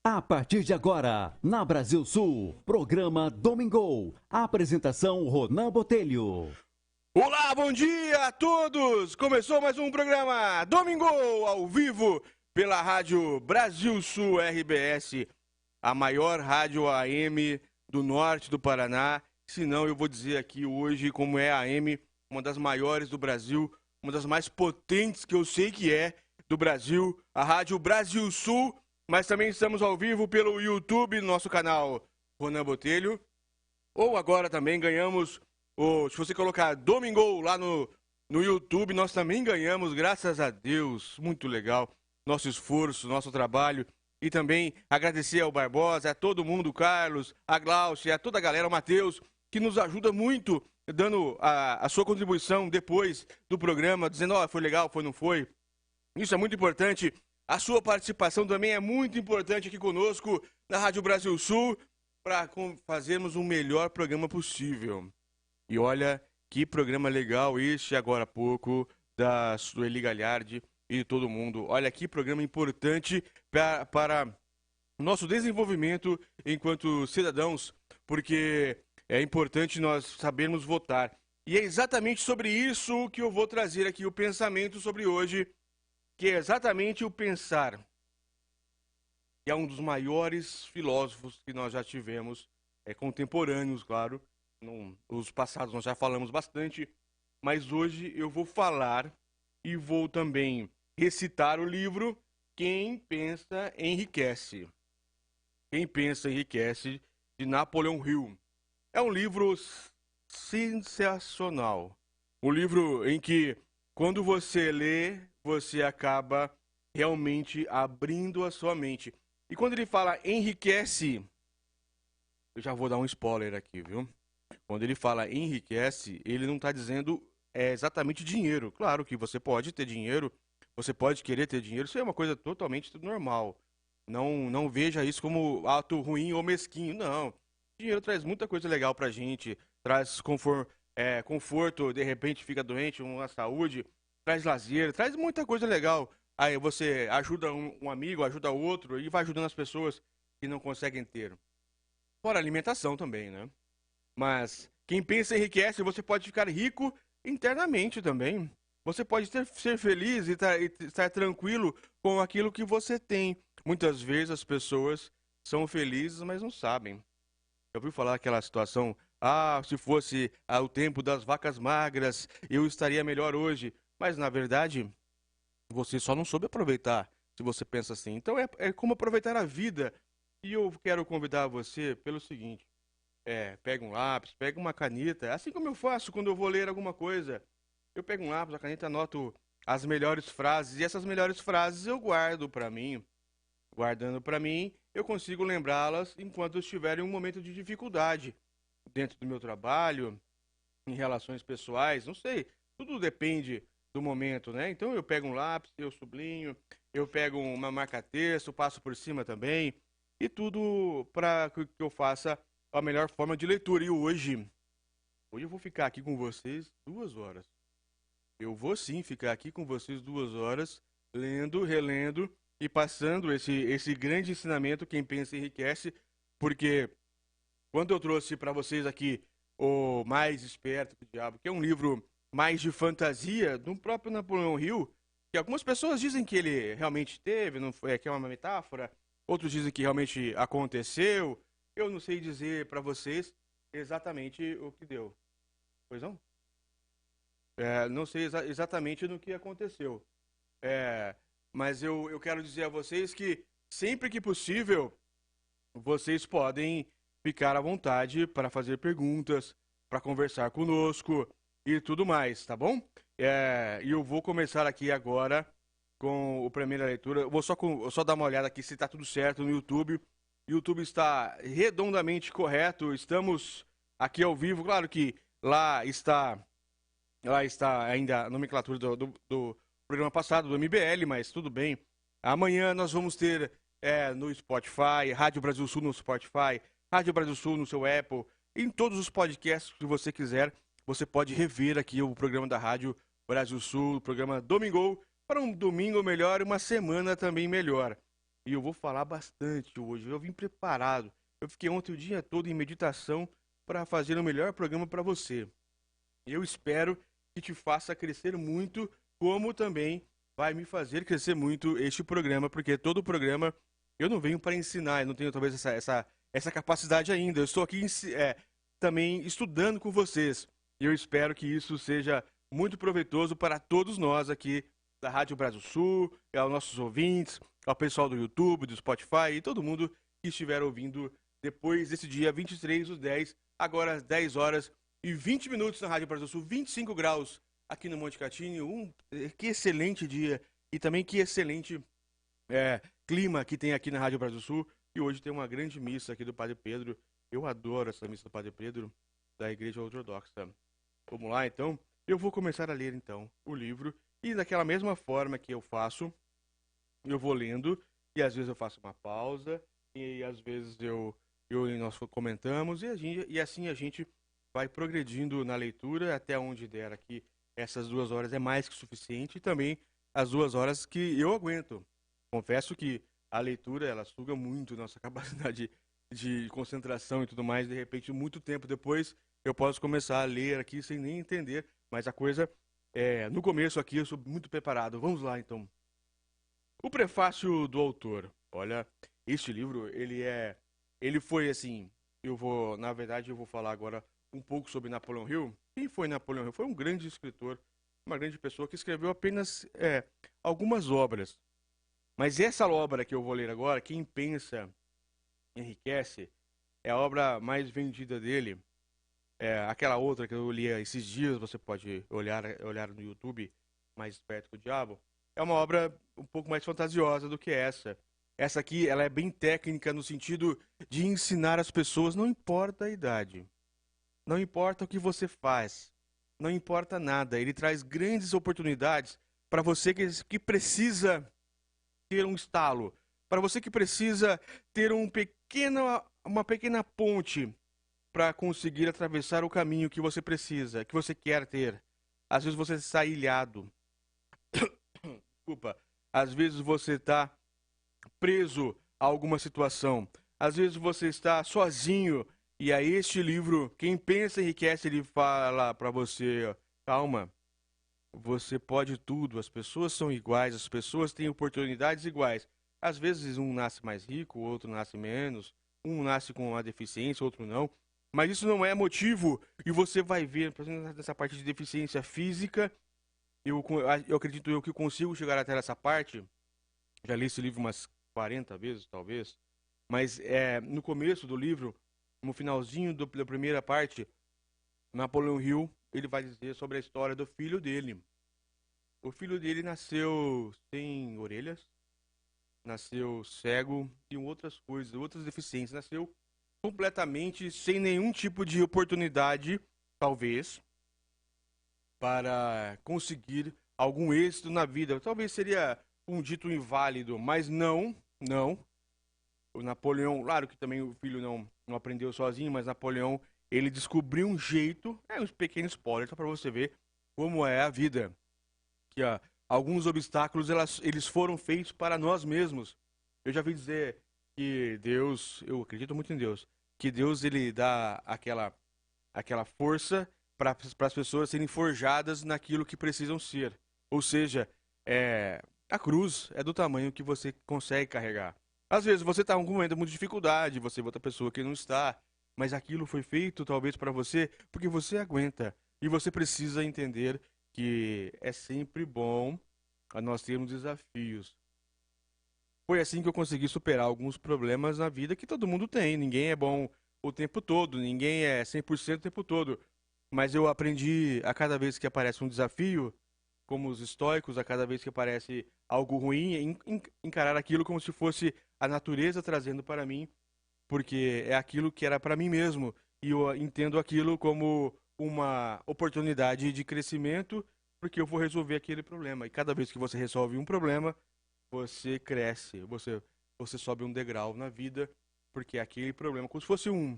A partir de agora, na Brasil Sul, programa Domingo. Apresentação Ronan Botelho. Olá, bom dia a todos! Começou mais um programa Domingo ao vivo pela Rádio Brasil Sul RBS, a maior rádio AM do norte do Paraná. Se não, eu vou dizer aqui hoje como é a AM, uma das maiores do Brasil, uma das mais potentes que eu sei que é do Brasil, a Rádio Brasil Sul. Mas também estamos ao vivo pelo YouTube, nosso canal Ronan Botelho. Ou agora também ganhamos, se você colocar Domingo lá no YouTube, nós também ganhamos, graças a Deus. Muito legal, nosso esforço, nosso trabalho. E também agradecer ao Barbosa, a todo mundo, o Carlos, a Glaucia, a toda a galera, o Matheus, que nos ajuda muito, dando a sua contribuição depois do programa, dizendo, foi legal, foi, não foi. Isso é muito importante. A sua participação também é muito importante aqui conosco na Rádio Brasil Sul para fazermos o melhor programa possível. E olha que programa legal este agora há pouco da Sueli Galhardi e de todo mundo. Olha que programa importante para o nosso desenvolvimento enquanto cidadãos, porque é importante nós sabermos votar. E é exatamente sobre isso que eu vou trazer aqui o pensamento sobre hoje, que é exatamente o pensar, que é um dos maiores filósofos que nós já tivemos, contemporâneos, claro. Os passados nós já falamos bastante, mas hoje eu vou falar e vou também recitar o livro Quem Pensa Enriquece. Quem Pensa Enriquece, de Napoleão Hill. É um livro sensacional. Um livro em que, quando você lê, você acaba realmente abrindo a sua mente. E quando ele fala enriquece, eu já vou dar um spoiler aqui, viu? Quando ele fala enriquece, ele não está dizendo exatamente dinheiro. Claro que você pode ter dinheiro, você pode querer ter dinheiro, isso é uma coisa totalmente normal. Não veja isso como ato ruim ou mesquinho, não. Dinheiro traz muita coisa legal pra gente, traz conforto, de repente fica doente, uma saúde, traz lazer, traz muita coisa legal. Aí você ajuda um amigo, ajuda outro e vai ajudando as pessoas que não conseguem ter. Fora alimentação também, né? Mas quem pensa enriquece, você pode ficar rico internamente também. Você pode ser feliz e estar tranquilo com aquilo que você tem. Muitas vezes as pessoas são felizes, mas não sabem. Eu ouvi falar aquela situação, se fosse o tempo das vacas magras, eu estaria melhor hoje. Mas, na verdade, você só não soube aproveitar, se você pensa assim. Então, é como aproveitar a vida. E eu quero convidar você pelo seguinte. Pega um lápis, pega uma caneta, assim como eu faço quando eu vou ler alguma coisa. Eu pego um lápis, a caneta, anoto as melhores frases. E essas melhores frases eu guardo para mim. Guardando para mim, eu consigo lembrá-las enquanto eu estiver em um momento de dificuldade. Dentro do meu trabalho, em relações pessoais, não sei. Tudo depende do momento, né? Então eu pego um lápis, eu sublinho, eu pego uma marca-texto, passo por cima também, e tudo para que eu faça a melhor forma de leitura. E hoje eu vou ficar aqui com vocês 2 horas. Eu vou sim ficar aqui com vocês 2 horas, lendo, relendo e passando esse grande ensinamento, Quem Pensa Enriquece, porque quando eu trouxe para vocês aqui O Mais Esperto que o Diabo, que é um livro mais de fantasia do próprio Napoleão Hill, que algumas pessoas dizem que ele realmente teve, não foi, que é uma metáfora, outros dizem que realmente aconteceu. Eu não sei dizer para vocês exatamente o que deu. Pois não? Não sei exatamente no que aconteceu. Mas eu quero dizer a vocês que sempre que possível, vocês podem ficar à vontade para fazer perguntas, para conversar conosco e tudo mais, tá bom? E eu vou começar aqui agora com a primeira leitura. Eu vou só dar uma olhada aqui se está tudo certo no YouTube. O YouTube está redondamente correto. Estamos aqui ao vivo. Claro que lá está ainda a nomenclatura do programa passado, do MBL, mas tudo bem. Amanhã nós vamos ter no Spotify, Rádio Brasil Sul no Spotify, Rádio Brasil Sul no seu Apple, em todos os podcasts que você quiser. Você pode rever aqui o programa da Rádio Brasil Sul, o programa Domingo, para um domingo melhor e uma semana também melhor. e eu vou falar bastante hoje. Eu vim preparado. Eu fiquei ontem o dia todo em meditação para fazer o melhor programa para você. Eu espero que te faça crescer muito, como também vai me fazer crescer muito este programa, porque todo programa eu não venho para ensinar, eu não tenho talvez essa capacidade ainda. Eu estou aqui também estudando com vocês. E eu espero que isso seja muito proveitoso para todos nós aqui da Rádio Brasil Sul, aos nossos ouvintes, ao pessoal do YouTube, do Spotify e todo mundo que estiver ouvindo depois desse dia 23/10, agora às 10 horas e 20 minutos na Rádio Brasil Sul, 25 graus aqui no Monte Catinho. Que excelente dia e também que excelente clima que tem aqui na Rádio Brasil Sul. E hoje tem uma grande missa aqui do Padre Pedro. Eu adoro essa missa do Padre Pedro da Igreja Ortodoxa. Vamos lá, então. Eu vou começar a ler, então, o livro. E daquela mesma forma que eu faço, eu vou lendo. E às vezes eu faço uma pausa. E às vezes nós comentamos. E assim a gente vai progredindo na leitura até onde der aqui. Essas 2 horas é mais que suficiente. E também as 2 horas que eu aguento. Confesso que a leitura, ela suga muito nossa capacidade de concentração e tudo mais. De repente, muito tempo depois, eu posso começar a ler aqui sem nem entender. Mas a coisa, no começo aqui, eu sou muito preparado. Vamos lá, então. O prefácio do autor. Olha, este livro, ele foi assim, na verdade, eu vou falar agora um pouco sobre Napoleão Hill. Quem foi Napoleão Hill? Foi um grande escritor, uma grande pessoa que escreveu apenas algumas obras. Mas essa obra que eu vou ler agora, Quem Pensa Enriquece, é a obra mais vendida dele. Aquela outra que eu li esses dias, você pode olhar no YouTube, Mais Esperto que o Diabo, é uma obra um pouco mais fantasiosa do que essa. Essa aqui, ela é bem técnica no sentido de ensinar as pessoas, não importa a idade, não importa o que você faz, não importa nada. Ele traz grandes oportunidades para você que precisa ter um estalo, para você que precisa ter uma pequena ponte para conseguir atravessar o caminho que você precisa, que você quer ter. Às vezes você está ilhado. Desculpa. Às vezes você está preso a alguma situação. Às vezes você está sozinho. E aí este livro, Quem Pensa Enriquece, ele fala para você, calma. Você pode tudo, as pessoas são iguais, as pessoas têm oportunidades iguais. Às vezes um nasce mais rico, o outro nasce menos, um nasce com uma deficiência, outro não. Mas isso não é motivo, e você vai ver, por exemplo, nessa parte de deficiência física, eu acredito que consigo chegar até essa parte. Já li esse livro umas 40 vezes, talvez. Mas no começo do livro, no finalzinho da primeira parte, Napoleão Hill, ele vai dizer sobre a história do filho dele. O filho dele nasceu sem orelhas, nasceu cego e outras coisas, outras deficiências. Nasceu completamente sem nenhum tipo de oportunidade, talvez, para conseguir algum êxito na vida. Talvez seria um dito inválido, mas não. O Napoleão, claro que também o filho não aprendeu sozinho, mas Napoleão, ele descobriu um jeito, um pequeno spoiler, só para você ver como é a vida. Que alguns obstáculos, eles foram feitos para nós mesmos. Eu já vi dizer que Deus, eu acredito muito em Deus, que Deus, ele dá aquela força para as pessoas serem forjadas naquilo que precisam ser. Ou seja, a cruz é do tamanho que você consegue carregar. Às vezes você está em algum momento de dificuldade, você vê outra pessoa que não está, mas aquilo foi feito talvez para você porque você aguenta. E você precisa entender que é sempre bom nós termos desafios. Foi assim que eu consegui superar alguns problemas na vida que todo mundo tem. Ninguém é bom o tempo todo, ninguém é 100% o tempo todo. Mas eu aprendi a cada vez que aparece um desafio, como os estoicos, a cada vez que aparece algo ruim, encarar aquilo como se fosse a natureza trazendo para mim, porque é aquilo que era para mim mesmo. E eu entendo aquilo como uma oportunidade de crescimento, porque eu vou resolver aquele problema. E cada vez que você resolve um problema, você cresce, você sobe um degrau na vida, porque aquele problema, como se fosse um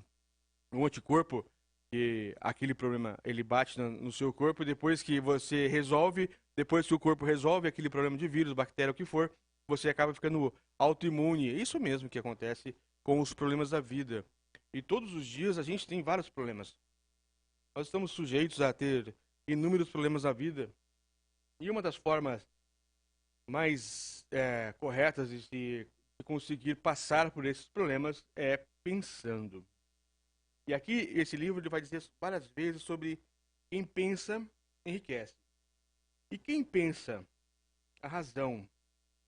anticorpo, que aquele problema ele bate no seu corpo, e depois que você resolve, depois que o corpo resolve aquele problema de vírus, bactéria, o que for, você acaba ficando autoimune. É isso mesmo que acontece com os problemas da vida. E todos os dias a gente tem vários problemas. Nós estamos sujeitos a ter inúmeros problemas na vida. E uma das formas mais corretas de conseguir passar por esses problemas é pensando. E aqui esse livro ele vai dizer várias vezes sobre quem pensa enriquece. E quem pensa a razão.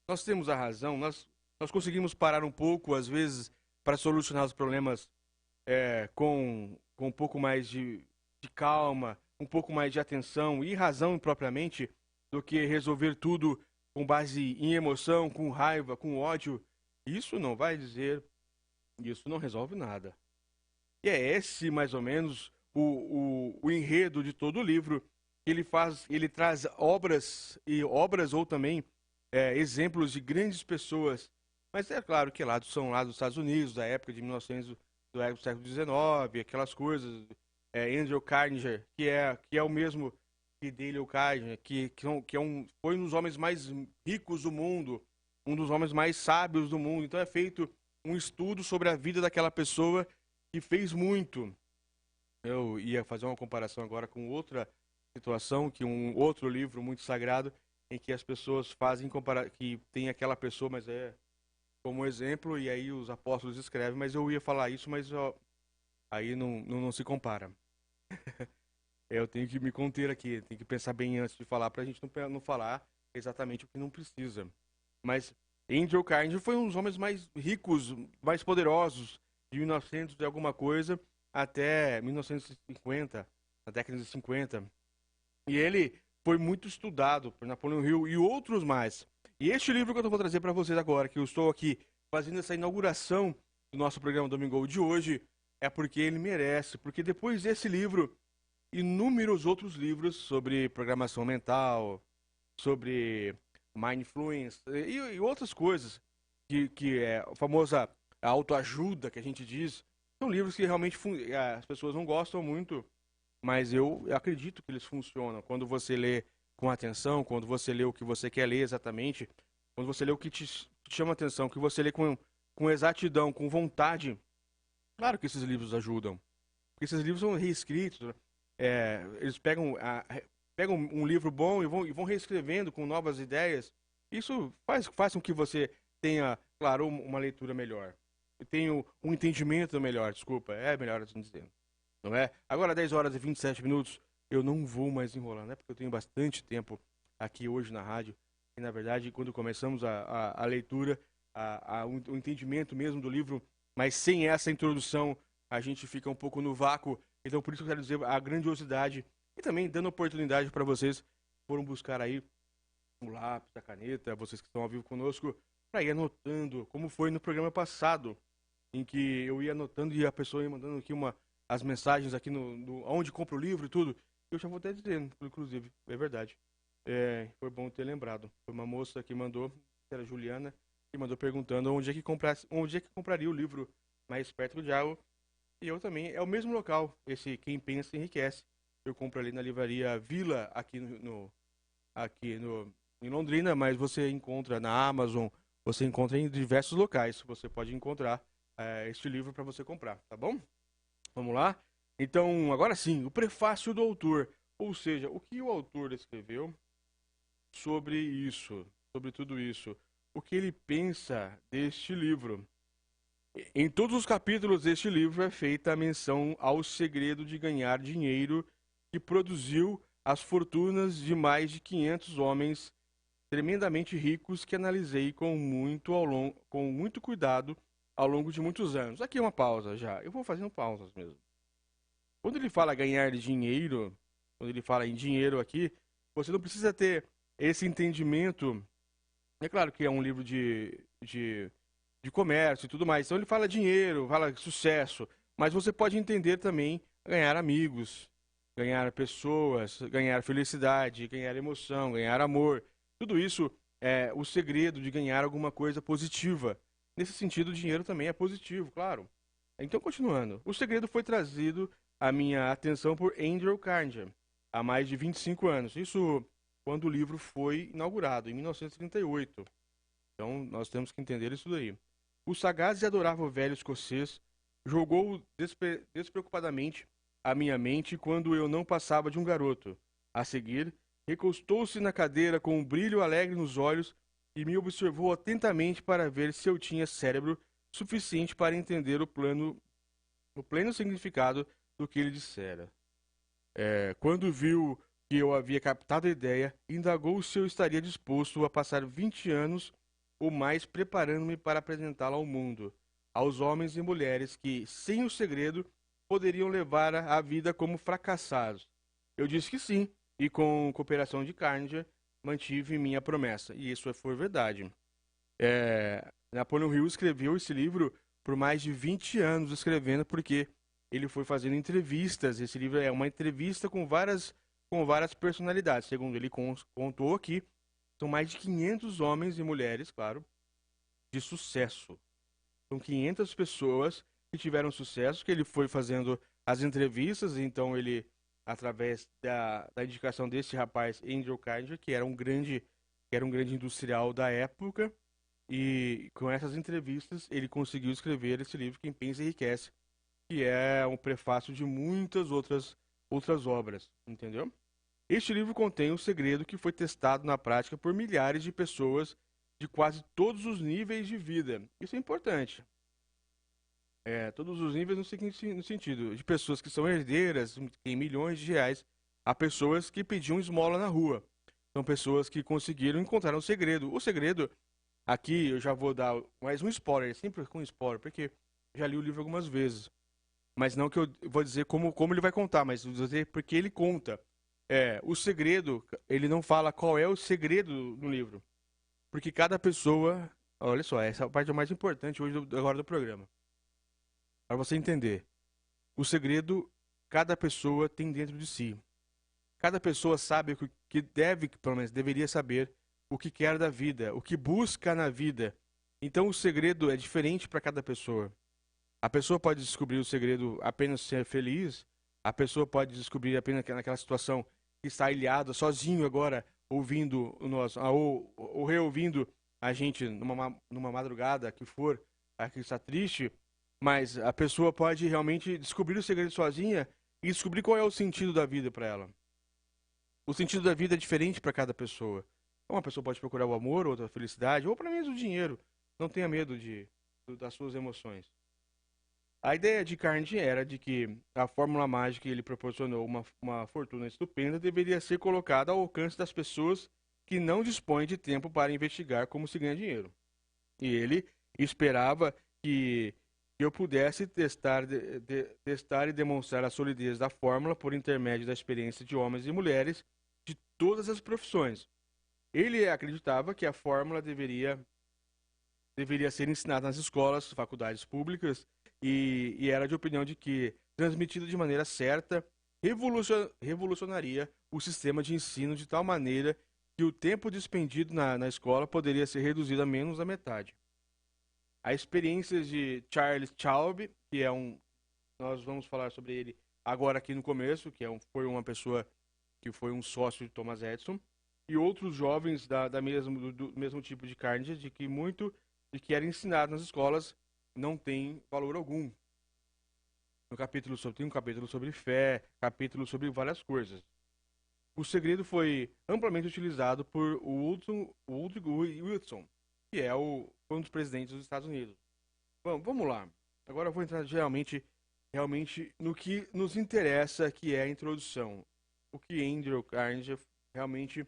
Nós temos a razão, nós conseguimos parar um pouco, às vezes, para solucionar os problemas com um pouco mais de calma, um pouco mais de atenção e razão propriamente, do que resolver tudo com base em emoção, com raiva, com ódio. Isso não vai dizer, isso não resolve nada. E é esse, mais ou menos, o enredo de todo o livro. Ele traz obras ou também exemplos de grandes pessoas. Mas é claro que são lá dos Estados Unidos, da época de 1900, do século XIX, aquelas coisas. Andrew Carnegie, que é o mesmo que Dale Carnegie, foi um dos homens mais ricos do mundo, um dos homens mais sábios do mundo. Então é feito um estudo sobre a vida daquela pessoa que fez muito. Eu ia fazer uma comparação agora com outra situação, que um outro livro muito sagrado, em que as pessoas que tem aquela pessoa, mas como exemplo, e aí os apóstolos escrevem, mas eu ia falar isso, mas aí não se compara. Eu tenho que me conter aqui, tenho que pensar bem antes de falar, pra gente não falar exatamente o que não precisa. Mas Andrew Carnegie foi um dos homens mais ricos, mais poderosos, de 1900 e alguma coisa até 1950, na década de 50. E ele foi muito estudado por Napoleão Hill e outros mais. E este livro que eu vou trazer para vocês agora, que eu estou aqui fazendo essa inauguração do nosso programa Domingo de hoje, é porque ele merece. Porque depois desse livro, inúmeros outros livros sobre programação mental, sobre mindfulness e outras coisas, que é a famosa autoajuda que a gente diz, são livros que realmente as pessoas não gostam muito, mas eu acredito que eles funcionam. Quando você lê com atenção, quando você lê o que você quer ler exatamente, quando você lê o que te chama atenção, que você lê com exatidão, com vontade, claro que esses livros ajudam. Porque esses livros são reescritos, eles pegam um livro bom e vão reescrevendo com novas ideias. Isso faz com que você tenha, claro, uma leitura melhor. Tenha um entendimento melhor, desculpa, é melhor assim dizendo. Não é? Agora, 10 horas e 27 minutos, eu não vou mais enrolar, né? Porque eu tenho bastante tempo aqui hoje na rádio. E, na verdade, quando começamos a leitura, o entendimento mesmo do livro, mas sem essa introdução, a gente fica um pouco no vácuo. Então, por isso que eu quero dizer a grandiosidade e também dando oportunidade para vocês foram buscar aí o lápis, a caneta, vocês que estão ao vivo conosco, para ir anotando, como foi no programa passado, em que eu ia anotando e a pessoa ia mandando aqui as mensagens aqui onde compra o livro e tudo. Eu já vou até dizendo, inclusive, é verdade. Foi bom ter lembrado. Foi uma moça que mandou, que era a Juliana, que mandou perguntando onde é que compraria o livro mais perto do diabo. E eu também, é o mesmo local, esse Quem Pensa Enriquece. Eu compro ali na livraria Vila, aqui em Londrina, mas você encontra na Amazon, você encontra em diversos locais. Você pode encontrar este livro para você comprar, tá bom? Vamos lá? Então, agora sim, o prefácio do autor. Ou seja, o que o autor escreveu sobre isso, sobre tudo isso. O que ele pensa deste livro. Em todos os capítulos deste livro é feita a menção ao segredo de ganhar dinheiro que produziu as fortunas de mais de 500 homens tremendamente ricos que analisei com muito cuidado ao longo de muitos anos. Aqui é uma pausa já. Eu vou fazendo pausas mesmo. Quando ele fala ganhar dinheiro, quando ele fala em dinheiro aqui, você não precisa ter esse entendimento. É claro que é um livro de comércio e tudo mais. Então ele fala dinheiro, fala sucesso, mas você pode entender também ganhar amigos, ganhar pessoas, ganhar felicidade, ganhar emoção, ganhar amor. Tudo isso é o segredo de ganhar alguma coisa positiva. Nesse sentido, o dinheiro também é positivo, claro. Então, continuando. O segredo foi trazido à minha atenção por Andrew Carnegie há mais de 25 anos. Isso quando o livro foi inaugurado, em 1938. Então, nós temos que entender isso daí. O sagaz e adorável velho escocês jogou despreocupadamente a minha mente quando eu não passava de um garoto. A seguir, recostou-se na cadeira com um brilho alegre nos olhos e me observou atentamente para ver se eu tinha cérebro suficiente para entender o pleno significado do que ele dissera. Quando viu que eu havia captado a ideia, indagou se eu estaria disposto a passar 20 anos ou mais preparando-me para apresentá-la ao mundo, aos homens e mulheres que, sem o segredo, poderiam levar a vida como fracassados. Eu disse que sim, e com cooperação de Carnegie, mantive minha promessa. E isso foi verdade. Napoleon Hill escreveu esse livro por mais de 20 anos escrevendo, porque ele foi fazendo entrevistas. Esse livro é uma entrevista com várias personalidades. Segundo ele contou aqui, são mais de 500 homens e mulheres, claro, de sucesso. São 500 pessoas que tiveram sucesso, que ele foi fazendo as entrevistas. Então ele, através da indicação desse rapaz, Andrew Carnegie, que era um grande industrial da época, e com essas entrevistas ele conseguiu escrever esse livro, Quem Pensa Enriquece, que é um prefácio de muitas outras obras, entendeu? Este livro contém um segredo que foi testado na prática por milhares de pessoas de quase todos os níveis de vida. Isso é importante. Todos os níveis no sentido de pessoas que são herdeiras em milhões de reais a pessoas que pediam esmola na rua. São pessoas que conseguiram encontrar um segredo. O segredo, aqui eu já vou dar mais um spoiler, sempre com spoiler, porque já li o livro algumas vezes. Mas não que eu vou dizer como ele vai contar, mas vou dizer porque ele conta. O segredo, ele não fala qual é o segredo no livro. Porque cada pessoa... Olha só, essa parte é a mais importante hoje agora do programa. Para você entender. O segredo, cada pessoa tem dentro de si. Cada pessoa sabe o que pelo menos deveria saber, o que quer da vida, o que busca na vida. Então o segredo é diferente para cada pessoa. A pessoa pode descobrir o segredo apenas ser feliz. A pessoa pode descobrir apenas naquela situação que está ilhado, sozinho agora, ouvindo ou reouvindo a gente numa madrugada que for, que está triste. Mas a pessoa pode realmente descobrir o segredo sozinha e descobrir qual é o sentido da vida para ela. O sentido da vida é diferente para cada pessoa. Uma pessoa pode procurar o amor, outra a felicidade, ou pelo menos o dinheiro. Não tenha medo das suas emoções. A ideia de Carnegie era de que a fórmula mágica que ele proporcionou uma fortuna estupenda deveria ser colocada ao alcance das pessoas que não dispõem de tempo para investigar como se ganha dinheiro. E ele esperava que eu pudesse testar e demonstrar a solidez da fórmula por intermédio da experiência de homens e mulheres de todas as profissões. Ele acreditava que a fórmula deveria ser ensinada nas escolas, faculdades públicas, e era de opinião de que, transmitida de maneira certa, revolucionaria o sistema de ensino de tal maneira que o tempo despendido na escola poderia ser reduzido a menos da metade. A experiência de Charles Chaube, nós vamos falar sobre ele agora aqui no começo, foi uma pessoa que foi um sócio de Thomas Edison, e outros jovens do mesmo tipo de Carnegie, de que muito de que era ensinado nas escolas não tem valor algum. Tem um capítulo sobre fé, capítulo sobre várias coisas. O segredo foi amplamente utilizado por Woodrow Wilson, que foi um dos presidentes dos Estados Unidos. Vamos lá. Agora eu vou entrar realmente no que nos interessa, que é a introdução. O que Andrew Carnegie realmente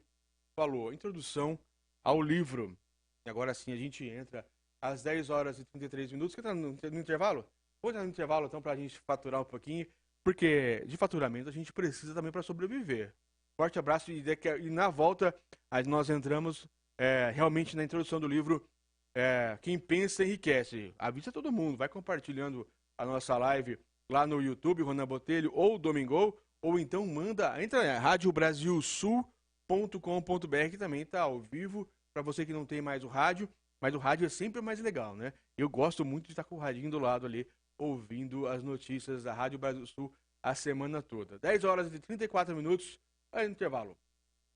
falou. Introdução ao livro. E agora sim a gente entra às 10 horas e 33 minutos. Quer entrar no intervalo? Vou entrar no intervalo então para a gente faturar um pouquinho, porque de faturamento a gente precisa também para sobreviver. Forte abraço e na volta nós entramos realmente na introdução do livro Quem Pensa Enriquece. Avisa todo mundo, vai compartilhando a nossa live lá no YouTube, Ronan Botelho ou Domingo, ou então entra em radiobrasilsul.com.br, que também está ao vivo, para você que não tem mais o rádio, mas o rádio é sempre mais legal, né? Eu gosto muito de estar com o radinho do lado ali, ouvindo as notícias da Rádio Brasil Sul a semana toda. 10 horas e 34 minutos, aí no intervalo.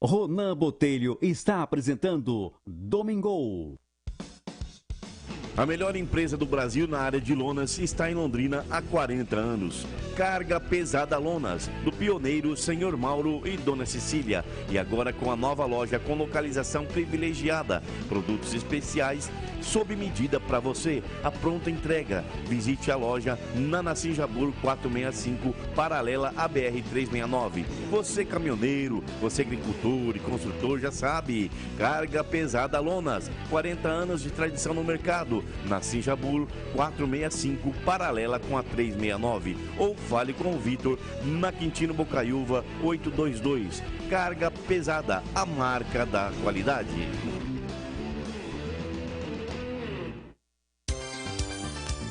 Ronan Botelho está apresentando Domingo. A melhor empresa do Brasil na área de lonas está em Londrina há 40 anos. Carga Pesada Lonas, do pioneiro Senhor Mauro e Dona Cecília. E agora com a nova loja com localização privilegiada. Produtos especiais sob medida para você. A pronta entrega. Visite a loja na Nassim Jabur 465, paralela à BR-369. Você caminhoneiro, você agricultor e construtor já sabe. Carga Pesada Lonas, 40 anos de tradição no mercado. Nassim Jabur 465, paralela com a 369. Ou fale com o Vitor na Quintino Bocaiúva 822. Carga Pesada, a marca da qualidade.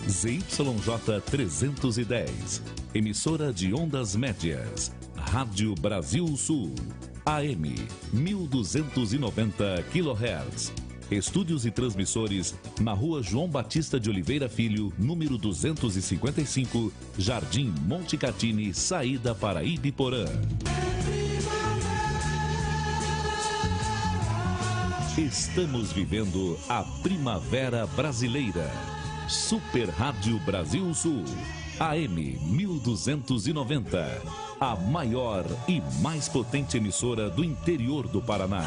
ZYJ 310, emissora de ondas médias, Rádio Brasil Sul, AM 1290 kHz. Estúdios e transmissores na Rua João Batista de Oliveira Filho, número 255, Jardim Monte Catini, saída para Ibiporã. Estamos vivendo a Primavera Brasileira. Super Rádio Brasil Sul, AM 1290, a maior e mais potente emissora do interior do Paraná.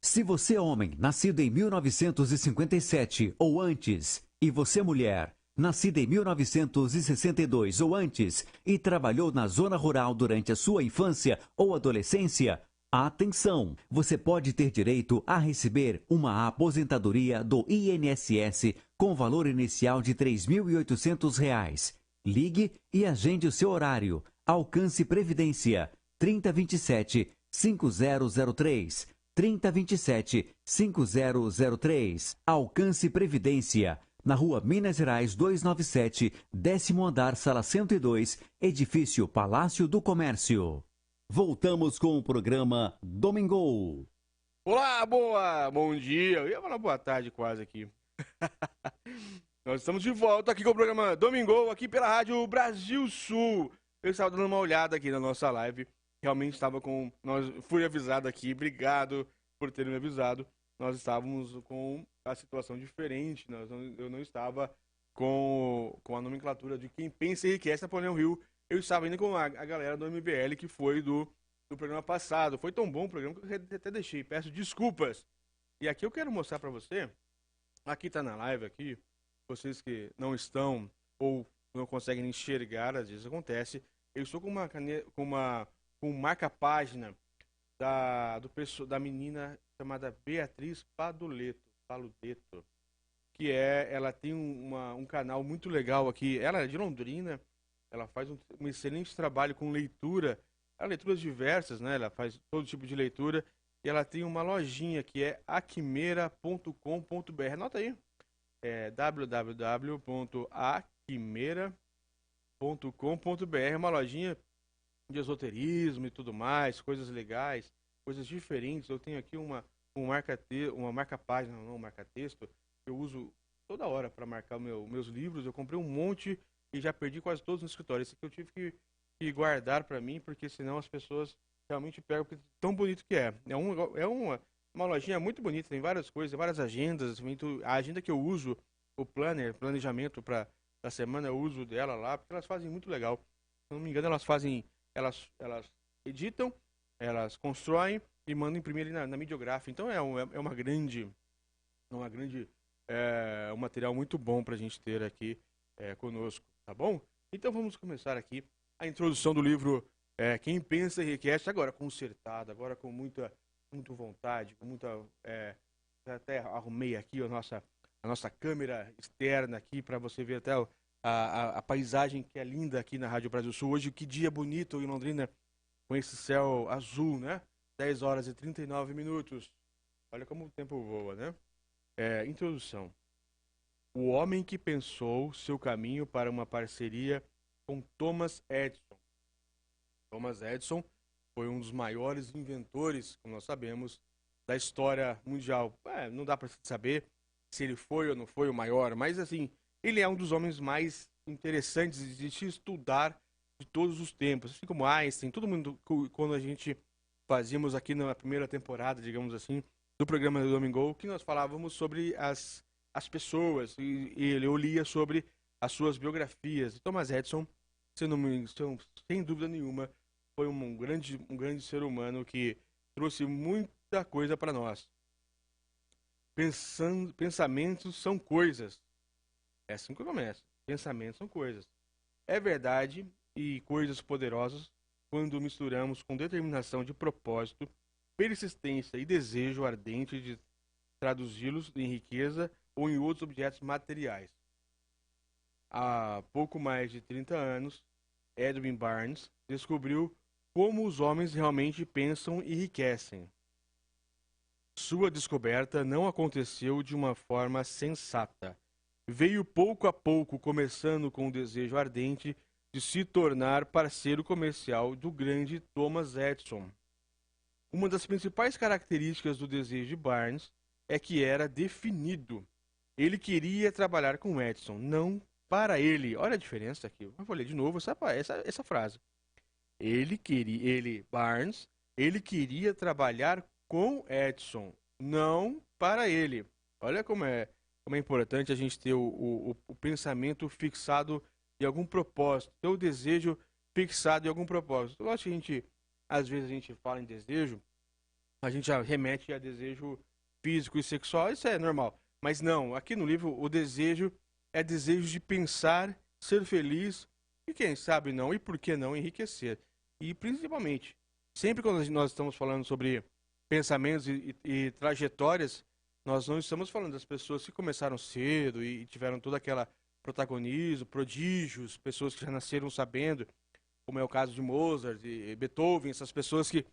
Se você é homem, nascido em 1957 ou antes, e você mulher, nascida em 1962 ou antes, e trabalhou na zona rural durante a sua infância ou adolescência, atenção! Você pode ter direito a receber uma aposentadoria do INSS com valor inicial de R$ 3.800. Ligue e agende o seu horário. Alcance Previdência 3027-5003. 3027-5003. Alcance Previdência. Na Rua Minas Gerais 297, 10º andar, sala 102, edifício Palácio do Comércio. Voltamos com o programa Domingo. Olá, bom dia. Eu ia falar boa tarde quase aqui. Nós estamos de volta aqui com o programa Domingo, aqui pela Rádio Brasil Sul. Eu estava dando uma olhada aqui na nossa live. Realmente estava com... Fui avisado aqui, obrigado por terem me avisado. Nós estávamos com a situação diferente. Eu não estava com a nomenclatura de Quem Pensa Enriquece Napoleão Hill. Eu estava indo com a galera do MBL, que foi do programa passado. Foi tão bom o programa que eu até deixei. Peço desculpas. E aqui eu quero mostrar para você. Aqui tá na live, aqui. Vocês que não estão ou não conseguem enxergar, às vezes acontece. Eu estou com uma caneta, com um marca-página da menina chamada Beatriz Paludeto. Ela tem um canal muito legal aqui. Ela é de Londrina. Ela faz um excelente trabalho com leitura, leituras diversas, né? Ela faz todo tipo de leitura. E ela tem uma lojinha que é aquimera.com.br. Anota aí. É www.aquimera.com.br. É uma lojinha de esoterismo e tudo mais, coisas legais, coisas diferentes. Eu tenho aqui uma marca-página, não um marca-texto, que eu uso toda hora para marcar meus livros. Eu comprei um monte e já perdi quase todos no escritório. Esse aqui eu tive que guardar para mim, porque senão as pessoas realmente pegam, porque tão bonito que é. É uma lojinha muito bonita, tem várias coisas, várias agendas. A agenda que eu uso, o planejamento para a semana, eu uso dela lá, porque elas fazem muito legal. Se não me engano, elas editam, elas constroem e mandam imprimir ali na Midiográfica. Então é um material muito bom para a gente ter aqui conosco, tá bom? Então vamos começar aqui a introdução do livro Quem Pensa Enriquece, agora consertado, agora com muita vontade, com muita... até arrumei aqui a nossa câmera externa aqui para você ver até a paisagem que é linda aqui na Rádio Brasil Sul. Hoje, que dia bonito em Londrina, com esse céu azul, né? 10 horas e 39 minutos. Olha como o tempo voa, né? Introdução. O homem que pensou seu caminho para uma parceria com Thomas Edison. Thomas Edison foi um dos maiores inventores, como nós sabemos, da história mundial. Não dá para saber se ele foi ou não foi o maior, mas assim, ele é um dos homens mais interessantes de se estudar de todos os tempos. Assim como Einstein, todo mundo, quando a gente fazíamos aqui na primeira temporada, digamos assim, do programa do Domingo, que nós falávamos sobre as pessoas, e eu lia sobre as suas biografias. Thomas Edison, sem dúvida nenhuma, foi um grande ser humano que trouxe muita coisa para nós. Pensamentos são coisas. É assim que começa. Pensamentos são coisas. É verdade e coisas poderosas quando misturamos com determinação de propósito, persistência e desejo ardente de traduzi-los em riqueza ou em outros objetos materiais. Há pouco mais de 30 anos, Edwin Barnes descobriu como os homens realmente pensam e enriquecem. Sua descoberta não aconteceu de uma forma sensata. Veio pouco a pouco, começando com o desejo ardente de se tornar parceiro comercial do grande Thomas Edison. Uma das principais características do desejo de Barnes é que era definido. Ele queria trabalhar com Edison, não para ele. Olha a diferença aqui. Eu vou ler de novo essa frase. Barnes, ele queria trabalhar com Edison, não para ele. Olha como é importante a gente ter o pensamento fixado em algum propósito, ter o desejo fixado em algum propósito. Eu acho que às vezes a gente fala em desejo, a gente já remete a desejo físico e sexual, isso é normal. Mas não, aqui no livro o desejo é desejo de pensar, ser feliz e quem sabe não, e por que não enriquecer. E principalmente, sempre quando nós estamos falando sobre pensamentos e trajetórias, nós não estamos falando das pessoas que começaram cedo e tiveram todo aquele protagonismo, prodígios, pessoas que já nasceram sabendo, como é o caso de Mozart e Beethoven, essas pessoas que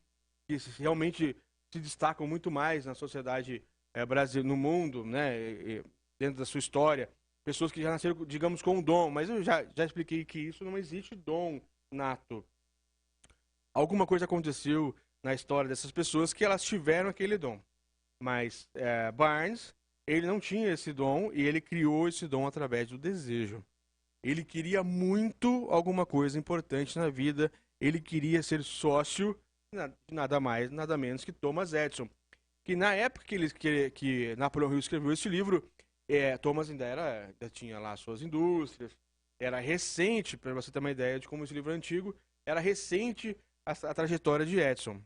realmente se destacam muito mais na sociedade brasileira, no mundo, né, dentro da sua história. Pessoas que já nasceram, digamos, com um dom, mas eu já expliquei que isso não existe dom nato. Alguma coisa aconteceu na história dessas pessoas que elas tiveram aquele dom. Mas Barnes, ele não tinha esse dom e ele criou esse dom através do desejo. Ele queria muito alguma coisa importante na vida. Ele queria ser sócio, nada mais, nada menos que Thomas Edison. Que na época que Napoleão Hill escreveu esse livro, Thomas ainda tinha lá suas indústrias. Era recente, para você ter uma ideia de como esse livro é antigo, era recente a trajetória de Edison.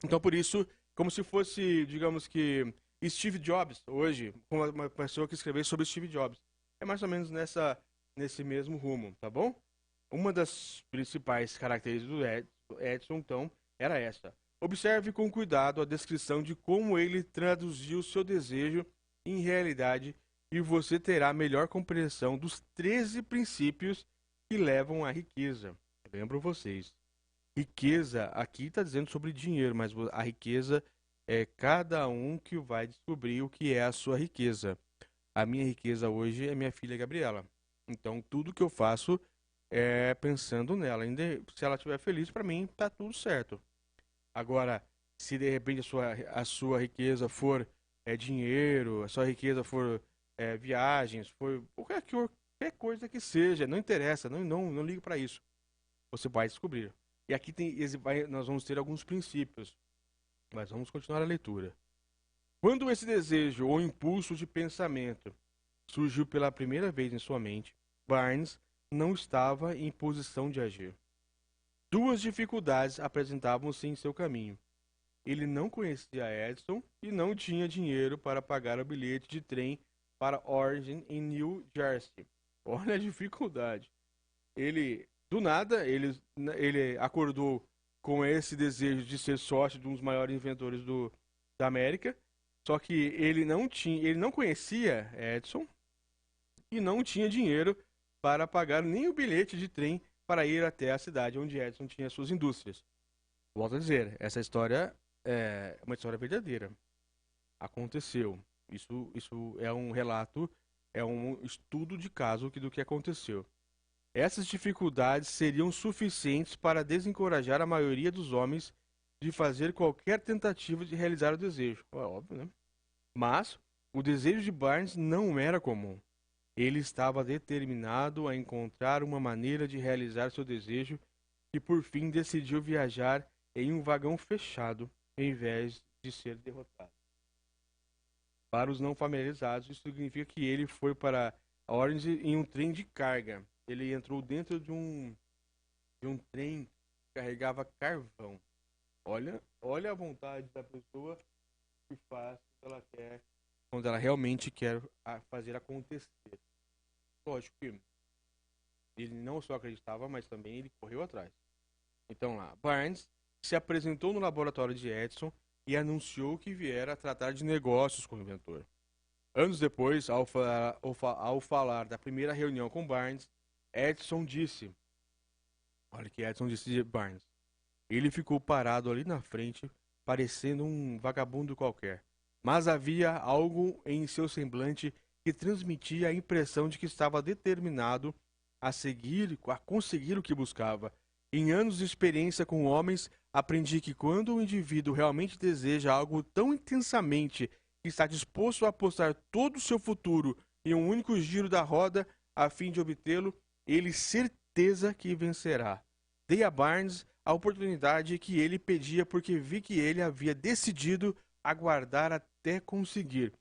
Então, por isso, como se fosse, digamos que, Steve Jobs, hoje, uma pessoa que escreveu sobre Steve Jobs. É mais ou menos nesse mesmo rumo, tá bom? Uma das principais características do Edison, então, era essa. Observe com cuidado a descrição de como ele traduziu seu desejo em realidade e você terá melhor compreensão dos 13 princípios que levam à riqueza. Lembro vocês. Riqueza, aqui está dizendo sobre dinheiro, mas a riqueza é cada um que vai descobrir o que é a sua riqueza. A minha riqueza hoje é minha filha Gabriela. Então, tudo que eu faço é pensando nela. Se ela estiver feliz, para mim, tá tudo certo. Agora, se de repente a sua riqueza for dinheiro, a sua riqueza for viagens, for qualquer coisa que seja, não interessa, não ligue para isso. Você vai descobrir. E aqui nós vamos ter alguns princípios, mas vamos continuar a leitura. Quando esse desejo ou impulso de pensamento surgiu pela primeira vez em sua mente, Barnes não estava em posição de agir. Duas dificuldades apresentavam-se em seu caminho. Ele não conhecia Edison e não tinha dinheiro para pagar o bilhete de trem para Orange, em New Jersey. Olha a dificuldade. Do nada, ele acordou com esse desejo de ser sócio de um dos maiores inventores da América, só que ele não conhecia Edison e não tinha dinheiro para pagar nem o bilhete de trem para ir até a cidade onde Edison tinha suas indústrias. Volto a dizer, essa história é uma história verdadeira. Aconteceu. Isso é um relato, é um estudo de caso do que aconteceu. Essas dificuldades seriam suficientes para desencorajar a maioria dos homens de fazer qualquer tentativa de realizar o desejo. É óbvio, né? Mas o desejo de Barnes não era comum. Ele estava determinado a encontrar uma maneira de realizar seu desejo e por fim decidiu viajar em um vagão fechado em vez de ser derrotado. Para os não familiarizados, isso significa que ele foi para a Orange em um trem de carga. Ele entrou dentro de um trem que carregava carvão. Olha a vontade da pessoa que faz quando ela quer, quando ela realmente quer fazer acontecer. Lógico que ele não só acreditava, mas também ele correu atrás. Então lá, Barnes se apresentou no laboratório de Edison e anunciou que viera a tratar de negócios com o inventor. Anos depois, ao falar da primeira reunião com Barnes, Edison disse, olha o que Edison disse de Barnes, ele ficou parado ali na frente, parecendo um vagabundo qualquer, mas havia algo em seu semblante que transmitia a impressão de que estava determinado a conseguir o que buscava. Em anos de experiência com homens, aprendi que quando o indivíduo realmente deseja algo tão intensamente que está disposto a apostar todo o seu futuro em um único giro da roda a fim de obtê-lo, ele certeza que vencerá. Dei a Barnes a oportunidade que ele pedia porque vi que ele havia decidido aguardar até conseguir.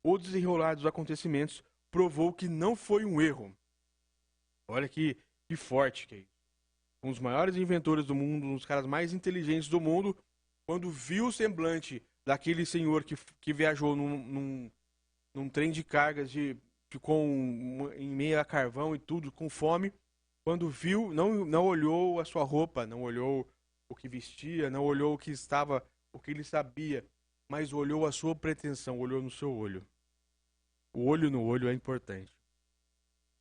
O desenrolar dos acontecimentos provou que não foi um erro. Olha que forte que é isso. Um dos maiores inventores do mundo, um dos caras mais inteligentes do mundo, quando viu o semblante daquele senhor que viajou num trem de cargas em meio a carvão e tudo, com fome, quando viu, não olhou a sua roupa, não olhou o que vestia, não olhou o que ele sabia, mas olhou a sua pretensão, olhou no seu olho. O olho no olho é importante.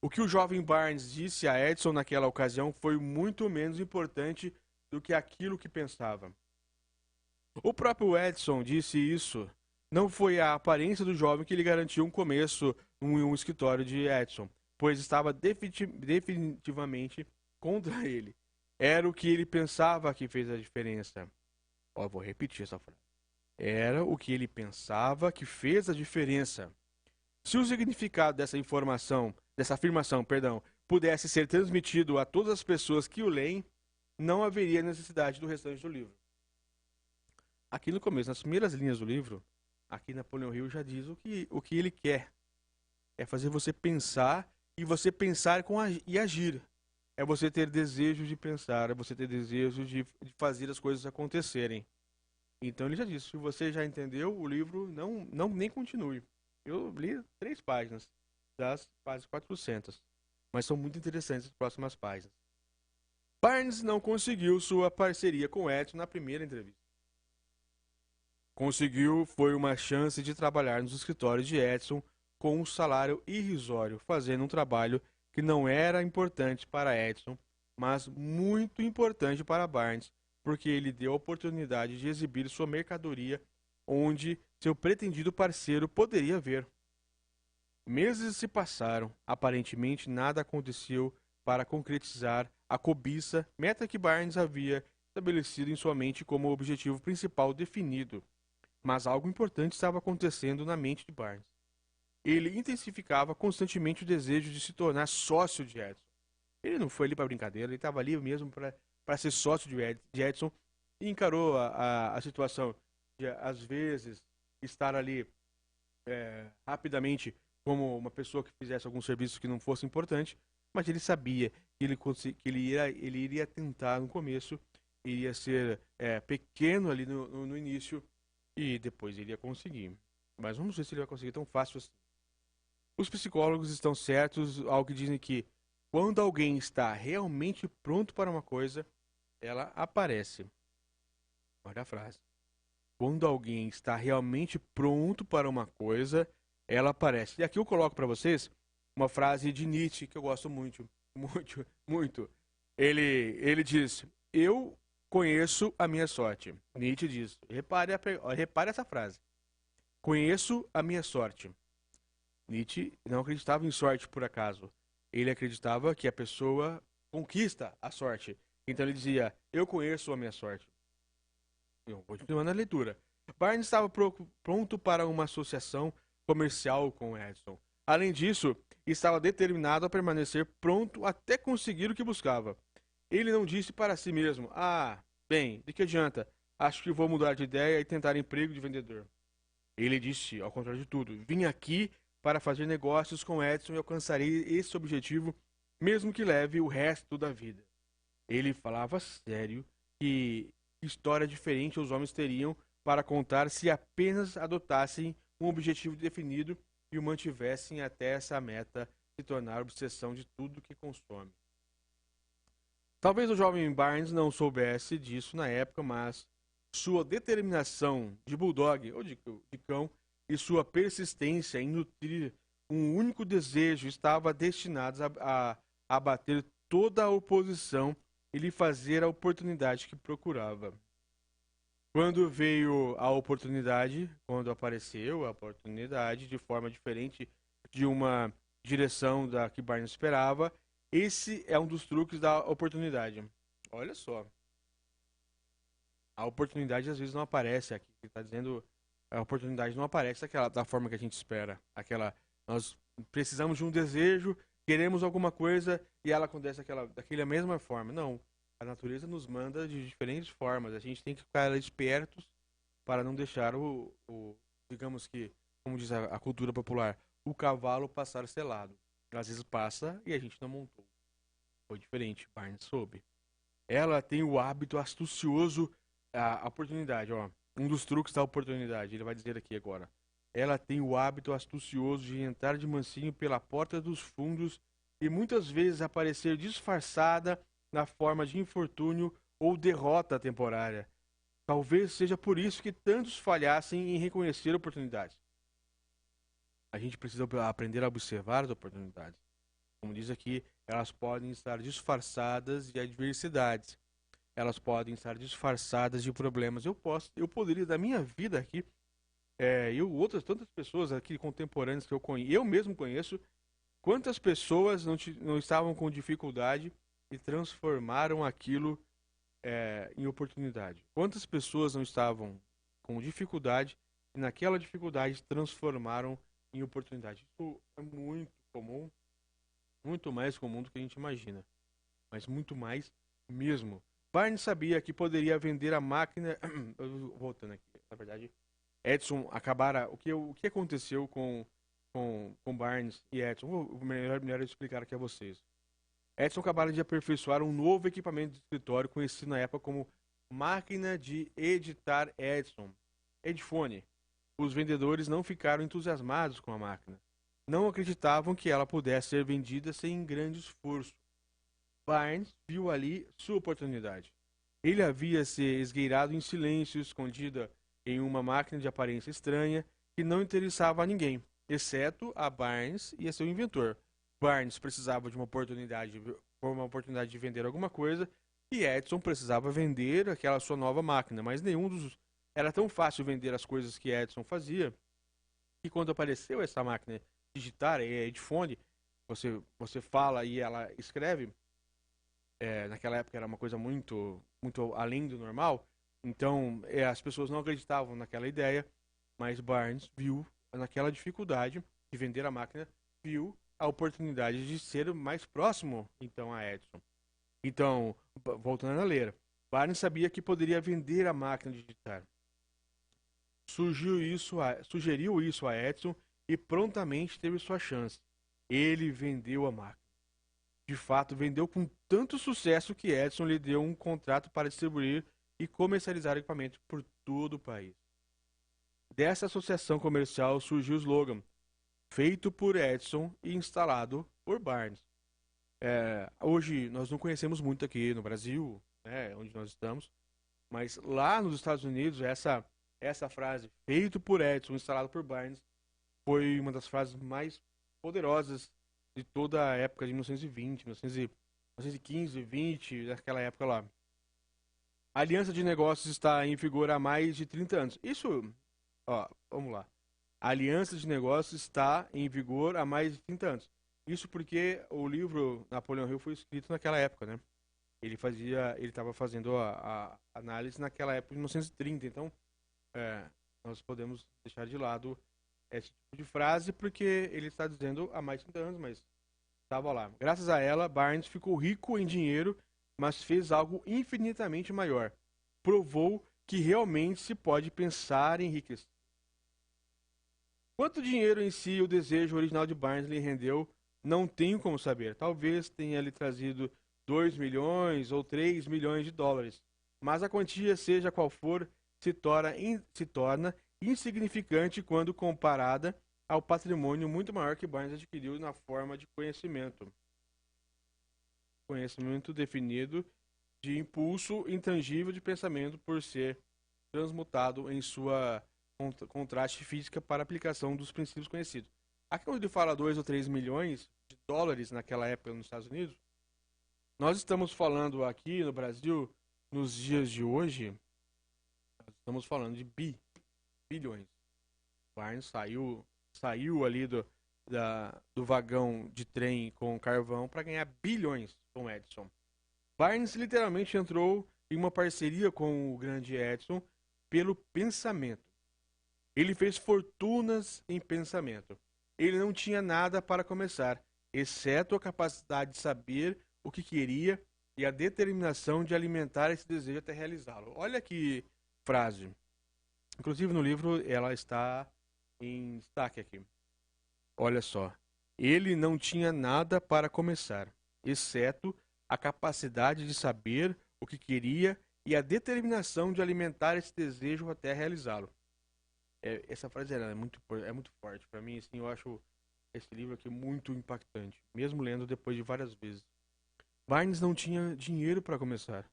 O que o jovem Barnes disse a Edison naquela ocasião foi muito menos importante do que aquilo que pensava. O próprio Edison disse isso. Não foi a aparência do jovem que lhe garantiu um começo em um escritório de Edison, pois estava definitivamente contra ele. Era o que ele pensava que fez a diferença. Vou repetir essa frase. Era o que ele pensava que fez a diferença. Se o significado dessa afirmação, pudesse ser transmitido a todas as pessoas que o leem, não haveria necessidade do restante do livro. Aqui no começo, nas primeiras linhas do livro, aqui Napoleão Hill já diz o que ele quer. É fazer você pensar e você pensar e agir. É você ter desejo de pensar, é você ter desejo de fazer as coisas acontecerem. Então ele já disse, se você já entendeu o livro, nem continue. Eu li 3 páginas, das quase 400, mas são muito interessantes as próximas páginas. Barnes não conseguiu sua parceria com Edison na primeira entrevista. Conseguiu foi uma chance de trabalhar nos escritórios de Edison com um salário irrisório, fazendo um trabalho que não era importante para Edison, mas muito importante para Barnes, porque ele deu a oportunidade de exibir sua mercadoria onde seu pretendido parceiro poderia ver. Meses se passaram, aparentemente nada aconteceu para concretizar a cobiça, meta que Barnes havia estabelecido em sua mente como objetivo principal definido. Mas algo importante estava acontecendo na mente de Barnes. Ele intensificava constantemente o desejo de se tornar sócio de Edison. Ele não foi ali para brincadeira, ele estava ali mesmo para ser sócio de Edison e encarou a situação de, às vezes, estar ali rapidamente como uma pessoa que fizesse algum serviço que não fosse importante, mas ele sabia que ele iria tentar no começo, iria ser pequeno ali no início e depois ele ia conseguir. Mas vamos ver se ele vai conseguir tão fácil assim. Os psicólogos estão certos ao que dizem que quando alguém está realmente pronto para uma coisa, ela aparece. Olha a frase. Quando alguém está realmente pronto para uma coisa, ela aparece. E aqui eu coloco para vocês uma frase de Nietzsche que eu gosto muito, muito, muito. Ele diz, eu conheço a minha sorte. Nietzsche diz, repare essa frase. Conheço a minha sorte. Nietzsche não acreditava em sorte por acaso. Ele acreditava que a pessoa conquista a sorte. Então ele dizia, eu conheço a minha sorte. Eu vou continuando a leitura. Barnes estava pronto para uma associação comercial com Edison. Além disso, estava determinado a permanecer pronto até conseguir o que buscava. Ele não disse para si mesmo, bem, de que adianta? Acho que vou mudar de ideia e tentar emprego de vendedor. Ele disse, ao contrário de tudo, vim aqui para fazer negócios com Edson e alcançarei esse objetivo, mesmo que leve o resto da vida. Ele falava sério que história diferente os homens teriam para contar se apenas adotassem um objetivo definido e o mantivessem até essa meta se tornar obsessão de tudo que consome. Talvez o jovem Barnes não soubesse disso na época, mas sua determinação de bulldog ou de cão e sua persistência em nutrir um único desejo estava destinados a abater toda a oposição e lhe fazer a oportunidade que procurava. Quando veio a oportunidade, quando apareceu a oportunidade de forma diferente de uma direção da que Barnes esperava, esse é um dos truques da oportunidade. Olha só. A oportunidade às vezes não aparece aqui. Está dizendo a oportunidade não aparece da forma que a gente espera. Nós precisamos de um desejo, queremos alguma coisa e ela acontece daquela mesma forma. Não. A natureza nos manda de diferentes formas. A gente tem que ficar espertos para não deixar digamos que, como diz a cultura popular, o cavalo passar selado. Às vezes passa e a gente não montou. Foi diferente, Barnes soube. Ela tem o hábito astucioso, a oportunidade, ó. Um dos truques da oportunidade, ele vai dizer aqui agora. Ela tem o hábito astucioso de entrar de mansinho pela porta dos fundos e muitas vezes aparecer disfarçada na forma de infortúnio ou derrota temporária. Talvez seja por isso que tantos falhassem em reconhecer oportunidades. A gente precisa aprender a observar as oportunidades. Como diz aqui, elas podem estar disfarçadas de adversidades. Elas podem estar disfarçadas de problemas. Eu poderia, da minha vida aqui, outras tantas pessoas aqui contemporâneas que eu mesmo conheço, quantas pessoas não estavam com dificuldade e transformaram aquilo em oportunidade. Quantas pessoas não estavam com dificuldade e naquela dificuldade transformaram em oportunidade. Isso é muito comum, muito mais comum do que a gente imagina, mas muito mais mesmo. Barnes sabia que poderia vender a máquina. Voltando aqui, na verdade, Edson acabara. O que aconteceu com Barnes e Edson? Melhor eu explicar aqui a vocês. Edson acabara de aperfeiçoar um novo equipamento de escritório conhecido na época como máquina de editar Edison, Edifone. Os vendedores não ficaram entusiasmados com a máquina. Não acreditavam que ela pudesse ser vendida sem grande esforço. Barnes viu ali sua oportunidade. Ele havia se esgueirado em silêncio, escondida em uma máquina de aparência estranha que não interessava a ninguém, exceto a Barnes e a seu inventor. Barnes precisava de uma oportunidade de vender alguma coisa e Edson precisava vender aquela sua nova máquina, mas nenhum dos... Era tão fácil vender as coisas que Edson fazia que quando apareceu essa máquina digitar, Edifone, você fala e ela escreve, naquela época era uma coisa muito, muito além do normal, então as pessoas não acreditavam naquela ideia, mas Barnes viu naquela dificuldade de vender a máquina, viu a oportunidade de ser mais próximo então a Edson. Então, voltando na letra, Barnes sabia que poderia vender a máquina de digitar. Sugeriu isso a Edson e prontamente teve sua chance. Ele vendeu a máquina. De fato, vendeu com tanto sucesso que Edson lhe deu um contrato para distribuir e comercializar equipamentos por todo o país. Dessa associação comercial surgiu o slogan feito por Edson e instalado por Barnes. Hoje nós não conhecemos muito aqui no Brasil, onde nós estamos, mas lá nos Estados Unidos essa frase, feito por Edson, instalado por Barnes, foi uma das frases mais poderosas de toda a época de 1920, 1915, 20, daquela época lá. A aliança de negócios está em vigor há mais de 30 anos. Vamos lá. A aliança de negócios está em vigor há mais de 30 anos. Isso porque o livro Napoleão Hill foi escrito naquela época, né? Ele estava fazendo a análise naquela época de 1930, então nós podemos deixar de lado esse tipo de frase porque ele está dizendo há mais de 30 anos, mas estava lá. Graças a ela, Barnes ficou rico em dinheiro, mas fez algo infinitamente maior. Provou que realmente se pode pensar em enriquecer. Quanto dinheiro em si o desejo original de Barnes lhe rendeu, não tenho como saber. Talvez tenha lhe trazido 2 milhões ou 3 milhões de dólares. Mas a quantia, seja qual for, se torna insignificante quando comparada ao patrimônio muito maior que Barnes adquiriu na forma de conhecimento. Conhecimento definido de impulso intangível de pensamento por ser transmutado em sua contraste física para aplicação dos princípios conhecidos. Aqui quando ele fala 2 ou 3 milhões de dólares naquela época nos Estados Unidos, nós estamos falando aqui no Brasil, nos dias de hoje, nós estamos falando de bilhões. Barnes saiu ali do vagão de trem com carvão para ganhar bilhões com Edison. Barnes literalmente entrou em uma parceria com o grande Edison pelo pensamento. Ele fez fortunas em pensamento. Ele não tinha nada para começar, exceto a capacidade de saber o que queria e a determinação de alimentar esse desejo até realizá-lo. Olha que frase. Inclusive no livro ela está em destaque aqui. Olha só. Ele não tinha nada para começar, exceto a capacidade de saber o que queria e a determinação de alimentar esse desejo até realizá-lo. Essa frase é muito forte. Para mim, assim, eu acho esse livro aqui muito impactante, mesmo lendo depois de várias vezes. Barnes não tinha dinheiro para começar.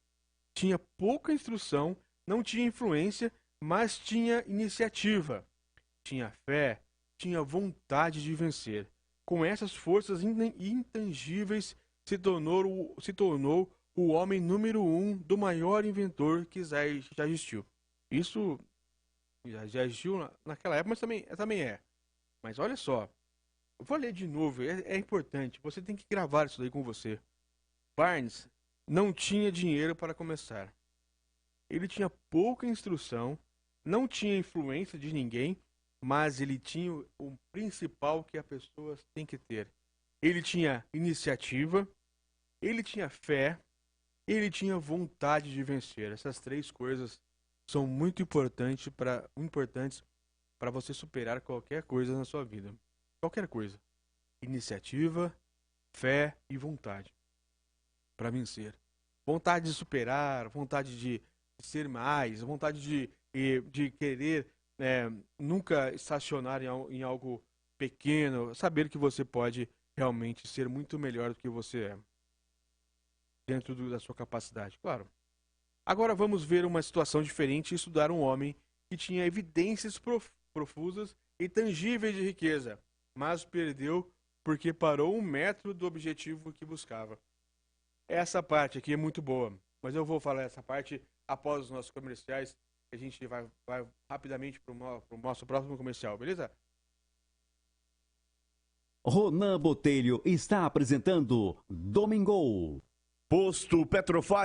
Tinha pouca instrução, não tinha influência, mas tinha iniciativa. Tinha fé, tinha vontade de vencer. Com essas forças intangíveis, se tornou o homem número 1 do maior inventor que já existiu. Isso já existiu naquela época, mas também é. Mas olha só, eu vou ler de novo, é importante, você tem que gravar isso daí com você. Barnes não tinha dinheiro para começar. Ele tinha pouca instrução, não tinha influência de ninguém, mas ele tinha o principal que as pessoas têm que ter. Ele tinha iniciativa, ele tinha fé, ele tinha vontade de vencer. Essas 3 coisas são muito importantes para você superar qualquer coisa na sua vida. Qualquer coisa. Iniciativa, fé e vontade para vencer. Vontade de superar, vontade de ser mais, vontade de querer nunca estacionar em algo pequeno, saber que você pode realmente ser muito melhor do que você é, dentro da sua capacidade, claro. Agora vamos ver uma situação diferente e estudar um homem que tinha evidências profusas e tangíveis de riqueza, mas perdeu porque parou 1 metro do objetivo que buscava. Essa parte aqui é muito boa, mas eu vou falar essa parte após os nossos comerciais. A gente vai rapidamente para o nosso próximo comercial, beleza? Ronan Botelho está apresentando Domingo. Posto Petro 5.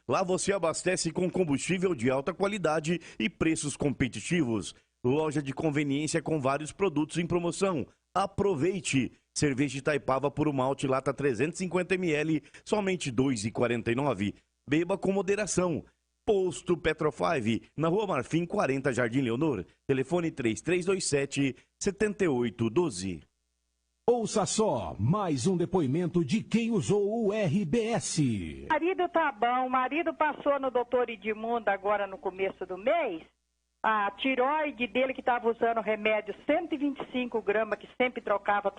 Lá você abastece com combustível de alta qualidade e preços competitivos. Loja de conveniência com vários produtos em promoção. Aproveite! Cerveja Itaipava por malte lata 350 ml, somente R$ 2,49. Beba com moderação. Posto Petro 5, na Rua Marfim 40, Jardim Leonor. Telefone 3327-7812. Ouça só, mais um depoimento de quem usou o RBS. O marido tá bom, o marido passou no doutor Edmundo agora no começo do mês. A tireoide dele que estava usando remédio 125 gramas, que sempre trocava,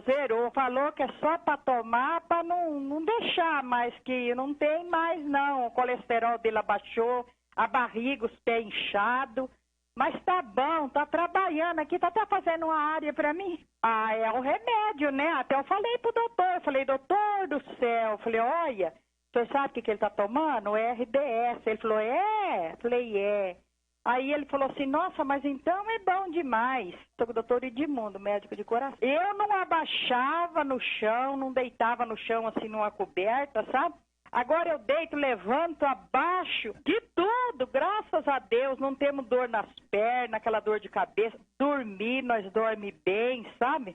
zerou. Falou que é só para tomar, para não deixar mais, que não tem mais não. O colesterol dele abaixou, a barriga, os pés inchados. Mas tá bom, tá trabalhando aqui, tá até fazendo uma área para mim. Ah, é o remédio, né? Até eu falei pro doutor, doutor do céu, olha, o senhor sabe o que ele tá tomando? O RBS. Ele falou, é? Falei, é. Aí ele falou assim, nossa, mas então é bom demais. Estou com o doutor Edmundo, médico de coração. Eu não abaixava no chão, não deitava no chão assim numa coberta, sabe? Agora eu deito, levanto, abaixo, de tudo, graças a Deus. Não temos dor nas pernas, aquela dor de cabeça. Dormir, nós dormimos bem, sabe?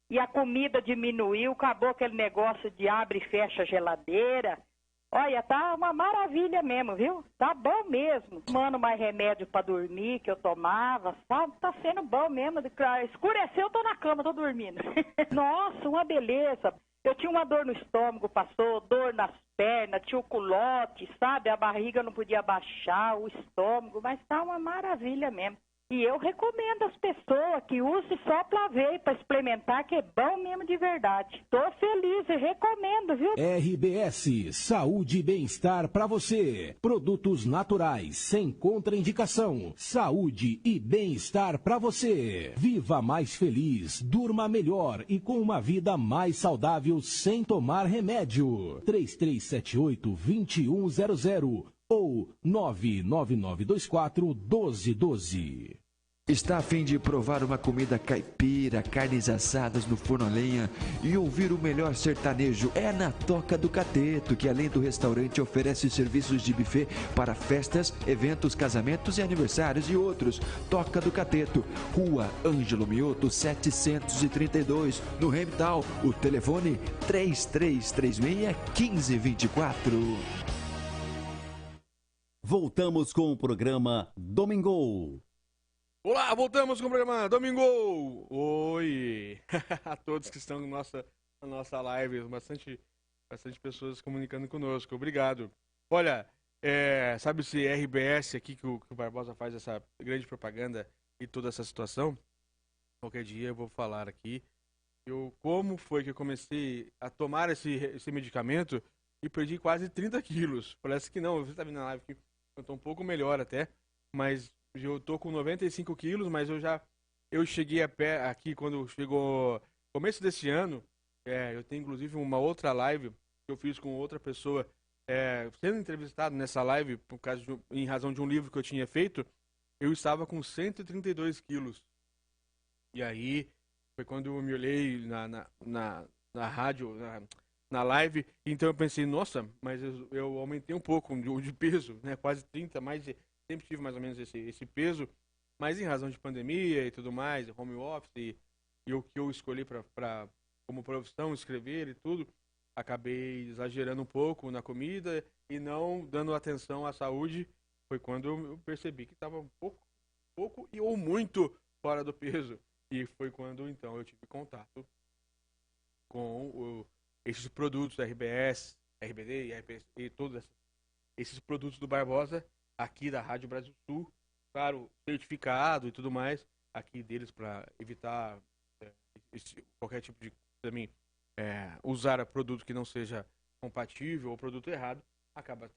E a comida diminuiu, acabou aquele negócio de abre e fecha a geladeira. Olha, tá uma maravilha mesmo, viu? Tá bom mesmo. Tomando mais remédio pra dormir que eu tomava, sabe? Tá sendo bom mesmo. Escureceu, eu tô na cama, tô dormindo. Nossa, uma beleza. Eu tinha uma dor no estômago, passou, dor nas pernas, tinha o culote, sabe? A barriga não podia baixar, o estômago, mas tá uma maravilha mesmo. E eu recomendo às pessoas que usem só pra ver, pra experimentar, que é bom mesmo de verdade. Tô feliz e recomendo, viu? RBS, saúde e bem-estar para você. Produtos naturais, sem contraindicação. Saúde e bem-estar para você. Viva mais feliz, durma melhor e com uma vida mais saudável sem tomar remédio. 3378-2100 ou 99924-1212. Está a fim de provar uma comida caipira, carnes assadas no forno a lenha e ouvir o melhor sertanejo? É na Toca do Cateto, que além do restaurante oferece serviços de buffet para festas, eventos, casamentos e aniversários e outros. Toca do Cateto, Rua Ângelo Mioto, 732, no Remtal. O telefone 3336-1524. Voltamos com o programa Domingo. Olá, voltamos com o programa Domingo! Oi! A todos que estão na nossa live, bastante pessoas comunicando conosco, obrigado. Olha, sabe esse RBS aqui que o Barbosa faz essa grande propaganda e toda essa situação? Qualquer dia eu vou falar aqui como foi que eu comecei a tomar esse medicamento e perdi quase 30 quilos. Parece que não, você tá vendo na live que eu tô um pouco melhor até, mas eu tô com 95 quilos, mas eu cheguei a pé aqui quando chegou começo desse ano. Eu tenho inclusive uma outra live que eu fiz com outra pessoa, sendo entrevistado nessa live em razão de um livro que eu tinha feito. Eu estava com 132 quilos. E aí foi quando eu me olhei na rádio, na live, então eu pensei, nossa, mas eu aumentei um pouco de peso, né? Quase 30, sempre tive mais ou menos esse peso, mas em razão de pandemia e tudo mais, home office e o que eu escolhi como profissão, escrever e tudo, acabei exagerando um pouco na comida e não dando atenção à saúde. Foi quando eu percebi que estava um pouco ou muito fora do peso. E foi quando então eu tive contato com esses produtos RBS, RBD e todos esses produtos do Barbosa, aqui da Rádio Brasil Sul, claro, certificado e tudo mais, aqui deles para evitar qualquer tipo de também usar produto que não seja compatível ou produto errado, acaba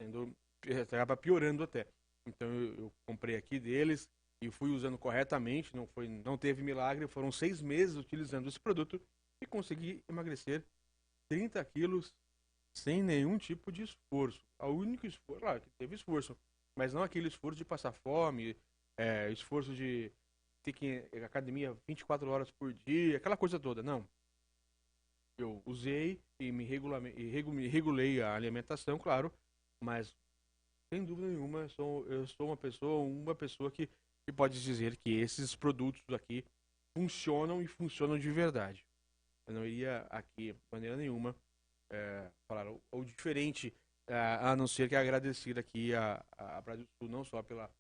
piorando até. Então eu comprei aqui deles e fui usando corretamente, não teve milagre, foram 6 meses utilizando esse produto e consegui emagrecer 30 quilos sem nenhum tipo de esforço. O único esforço, claro que teve esforço, mas não aquele esforço de passar fome, esforço de ter que ir à academia 24 horas por dia, aquela coisa toda, não. Eu usei e me regulei a alimentação, claro, mas sem dúvida nenhuma eu sou uma pessoa que pode dizer que esses produtos aqui funcionam e funcionam de verdade. Eu não iria aqui, de maneira nenhuma, falar ou diferente, a não ser que agradecer aqui a Brasil Sul, não só por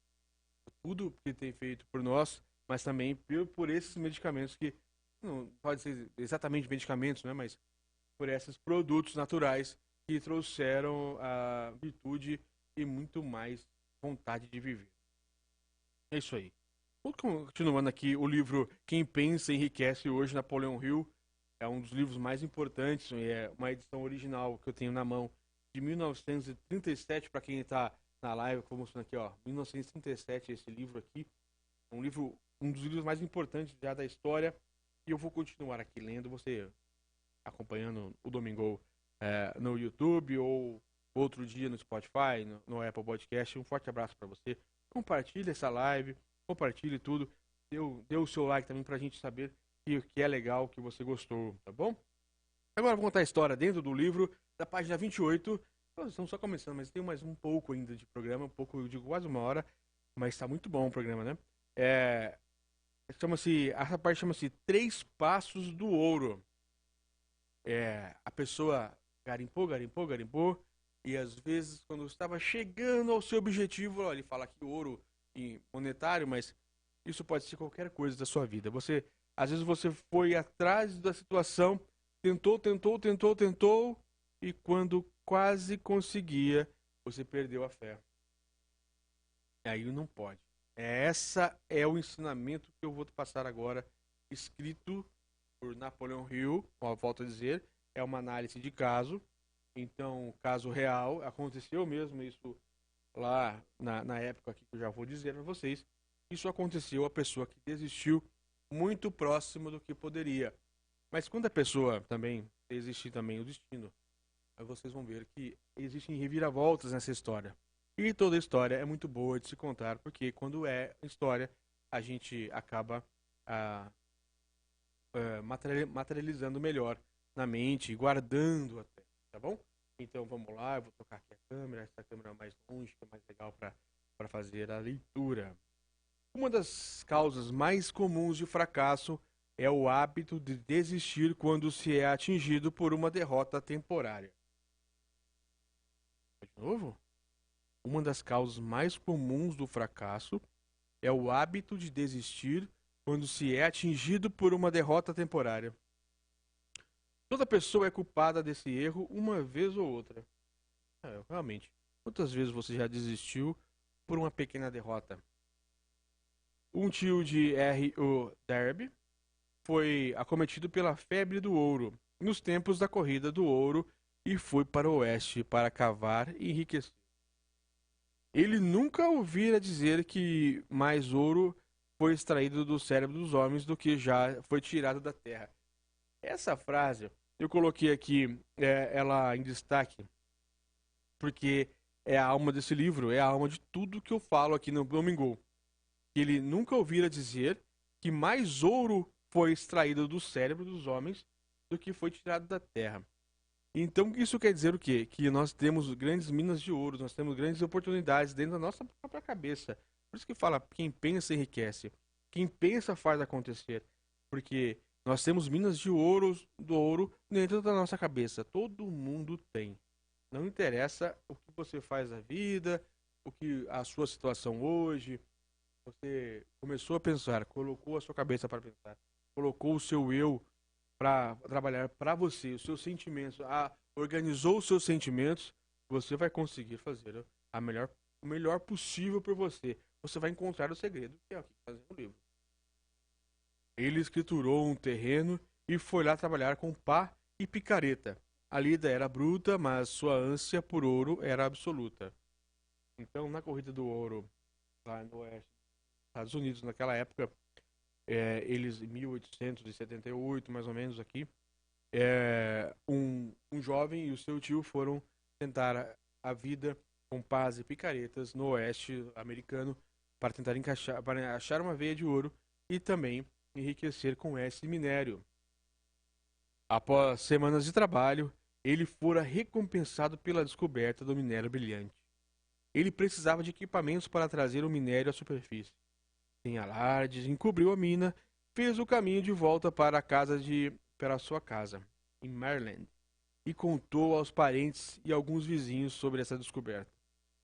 tudo que tem feito por nós, mas também por esses medicamentos que não pode ser exatamente medicamentos, né, mas por esses produtos naturais que trouxeram a virtude e muito mais vontade de viver. É isso aí. Continuando aqui, o livro Quem Pensa Enriquece Hoje, Napoleão Hill, é um dos livros mais importantes, é uma edição original que eu tenho na mão, de 1937, para quem está na live, que eu vou mostrando aqui, 1937, esse livro aqui, um dos livros mais importantes já da história, e eu vou continuar aqui lendo, você acompanhando o Domingo no YouTube, ou outro dia no Spotify, no Apple Podcast. Um forte abraço para você, compartilhe essa live, compartilhe tudo, dê o seu like também para a gente saber que é legal, que você gostou, tá bom? Agora vou contar a história dentro do livro, da página 28. Nós estamos só começando, mas tem mais um pouco ainda de programa, eu digo quase 1 hora, mas está muito bom o programa, né? Essa parte chama-se 3 Passos do Ouro. A pessoa garimpou, E às vezes, quando estava chegando ao seu objetivo, ó, ele fala aqui ouro e monetário, mas isso pode ser qualquer coisa da sua vida. Às vezes você foi atrás da situação, tentou, e quando quase conseguia, você perdeu a fé. E aí não pode. Essa é o ensinamento que eu vou te passar agora, escrito por Napoleão Hill, volto a dizer, é uma análise de caso. Então, caso real, aconteceu mesmo isso lá na época que eu já vou dizer para vocês. Isso aconteceu a pessoa que desistiu muito próximo do que poderia. Mas quando a pessoa também desistir também o destino, aí vocês vão ver que existem reviravoltas nessa história. E toda história é muito boa de se contar, porque quando é história, a gente acaba materializando melhor na mente, guardando até, tá bom? Então vamos lá, eu vou tocar aqui a câmera, essa câmera mais longe, que é mais legal para fazer a leitura. Uma das causas mais comuns de fracasso é o hábito de desistir quando se é atingido por uma derrota temporária. De novo? Uma das causas mais comuns do fracasso é o hábito de desistir quando se é atingido por uma derrota temporária. Toda pessoa é culpada desse erro uma vez ou outra. Realmente. Quantas vezes você já desistiu por uma pequena derrota? Um tio de R.O. Derby foi acometido pela febre do ouro nos tempos da corrida do ouro e foi para o oeste para cavar e enriquecer. Ele nunca ouvira dizer que mais ouro foi extraído do cérebro dos homens do que já foi tirado da terra. Essa frase eu coloquei aqui, ela em destaque, porque é a alma desse livro, é a alma de tudo que eu falo aqui no Domingo. Ele nunca ouvira dizer que mais ouro foi extraído do cérebro dos homens do que foi tirado da terra. Então isso quer dizer o quê? Que nós temos grandes minas de ouro, nós temos grandes oportunidades dentro da nossa própria cabeça. Por isso que fala, quem pensa enriquece, quem pensa faz acontecer. Porque nós temos minas de ouro, do ouro dentro da nossa cabeça. Todo mundo tem. Não interessa o que você faz na vida, o que a sua situação hoje. Você começou a pensar, colocou a sua cabeça para pensar, colocou o seu eu para trabalhar para você, os seus sentimentos, organizou os seus sentimentos, você vai conseguir fazer o melhor possível por você. Você vai encontrar o segredo, que é o que está no livro. Ele escriturou um terreno e foi lá trabalhar com pá e picareta. A lida era bruta, mas sua ânsia por ouro era absoluta. Então, na corrida do ouro, lá no oeste dos Estados Unidos, naquela época, eles, em 1878, mais ou menos aqui, um jovem e o seu tio foram tentar a vida com pás e picaretas no oeste americano para tentar para achar uma veia de ouro e também enriquecer com esse minério. Após semanas de trabalho, ele fora recompensado pela descoberta do minério brilhante. Ele precisava de equipamentos para trazer o minério à superfície. Sem alardes, encobriu a mina, fez o caminho de volta para a sua casa, em Maryland, e contou aos parentes e alguns vizinhos sobre essa descoberta.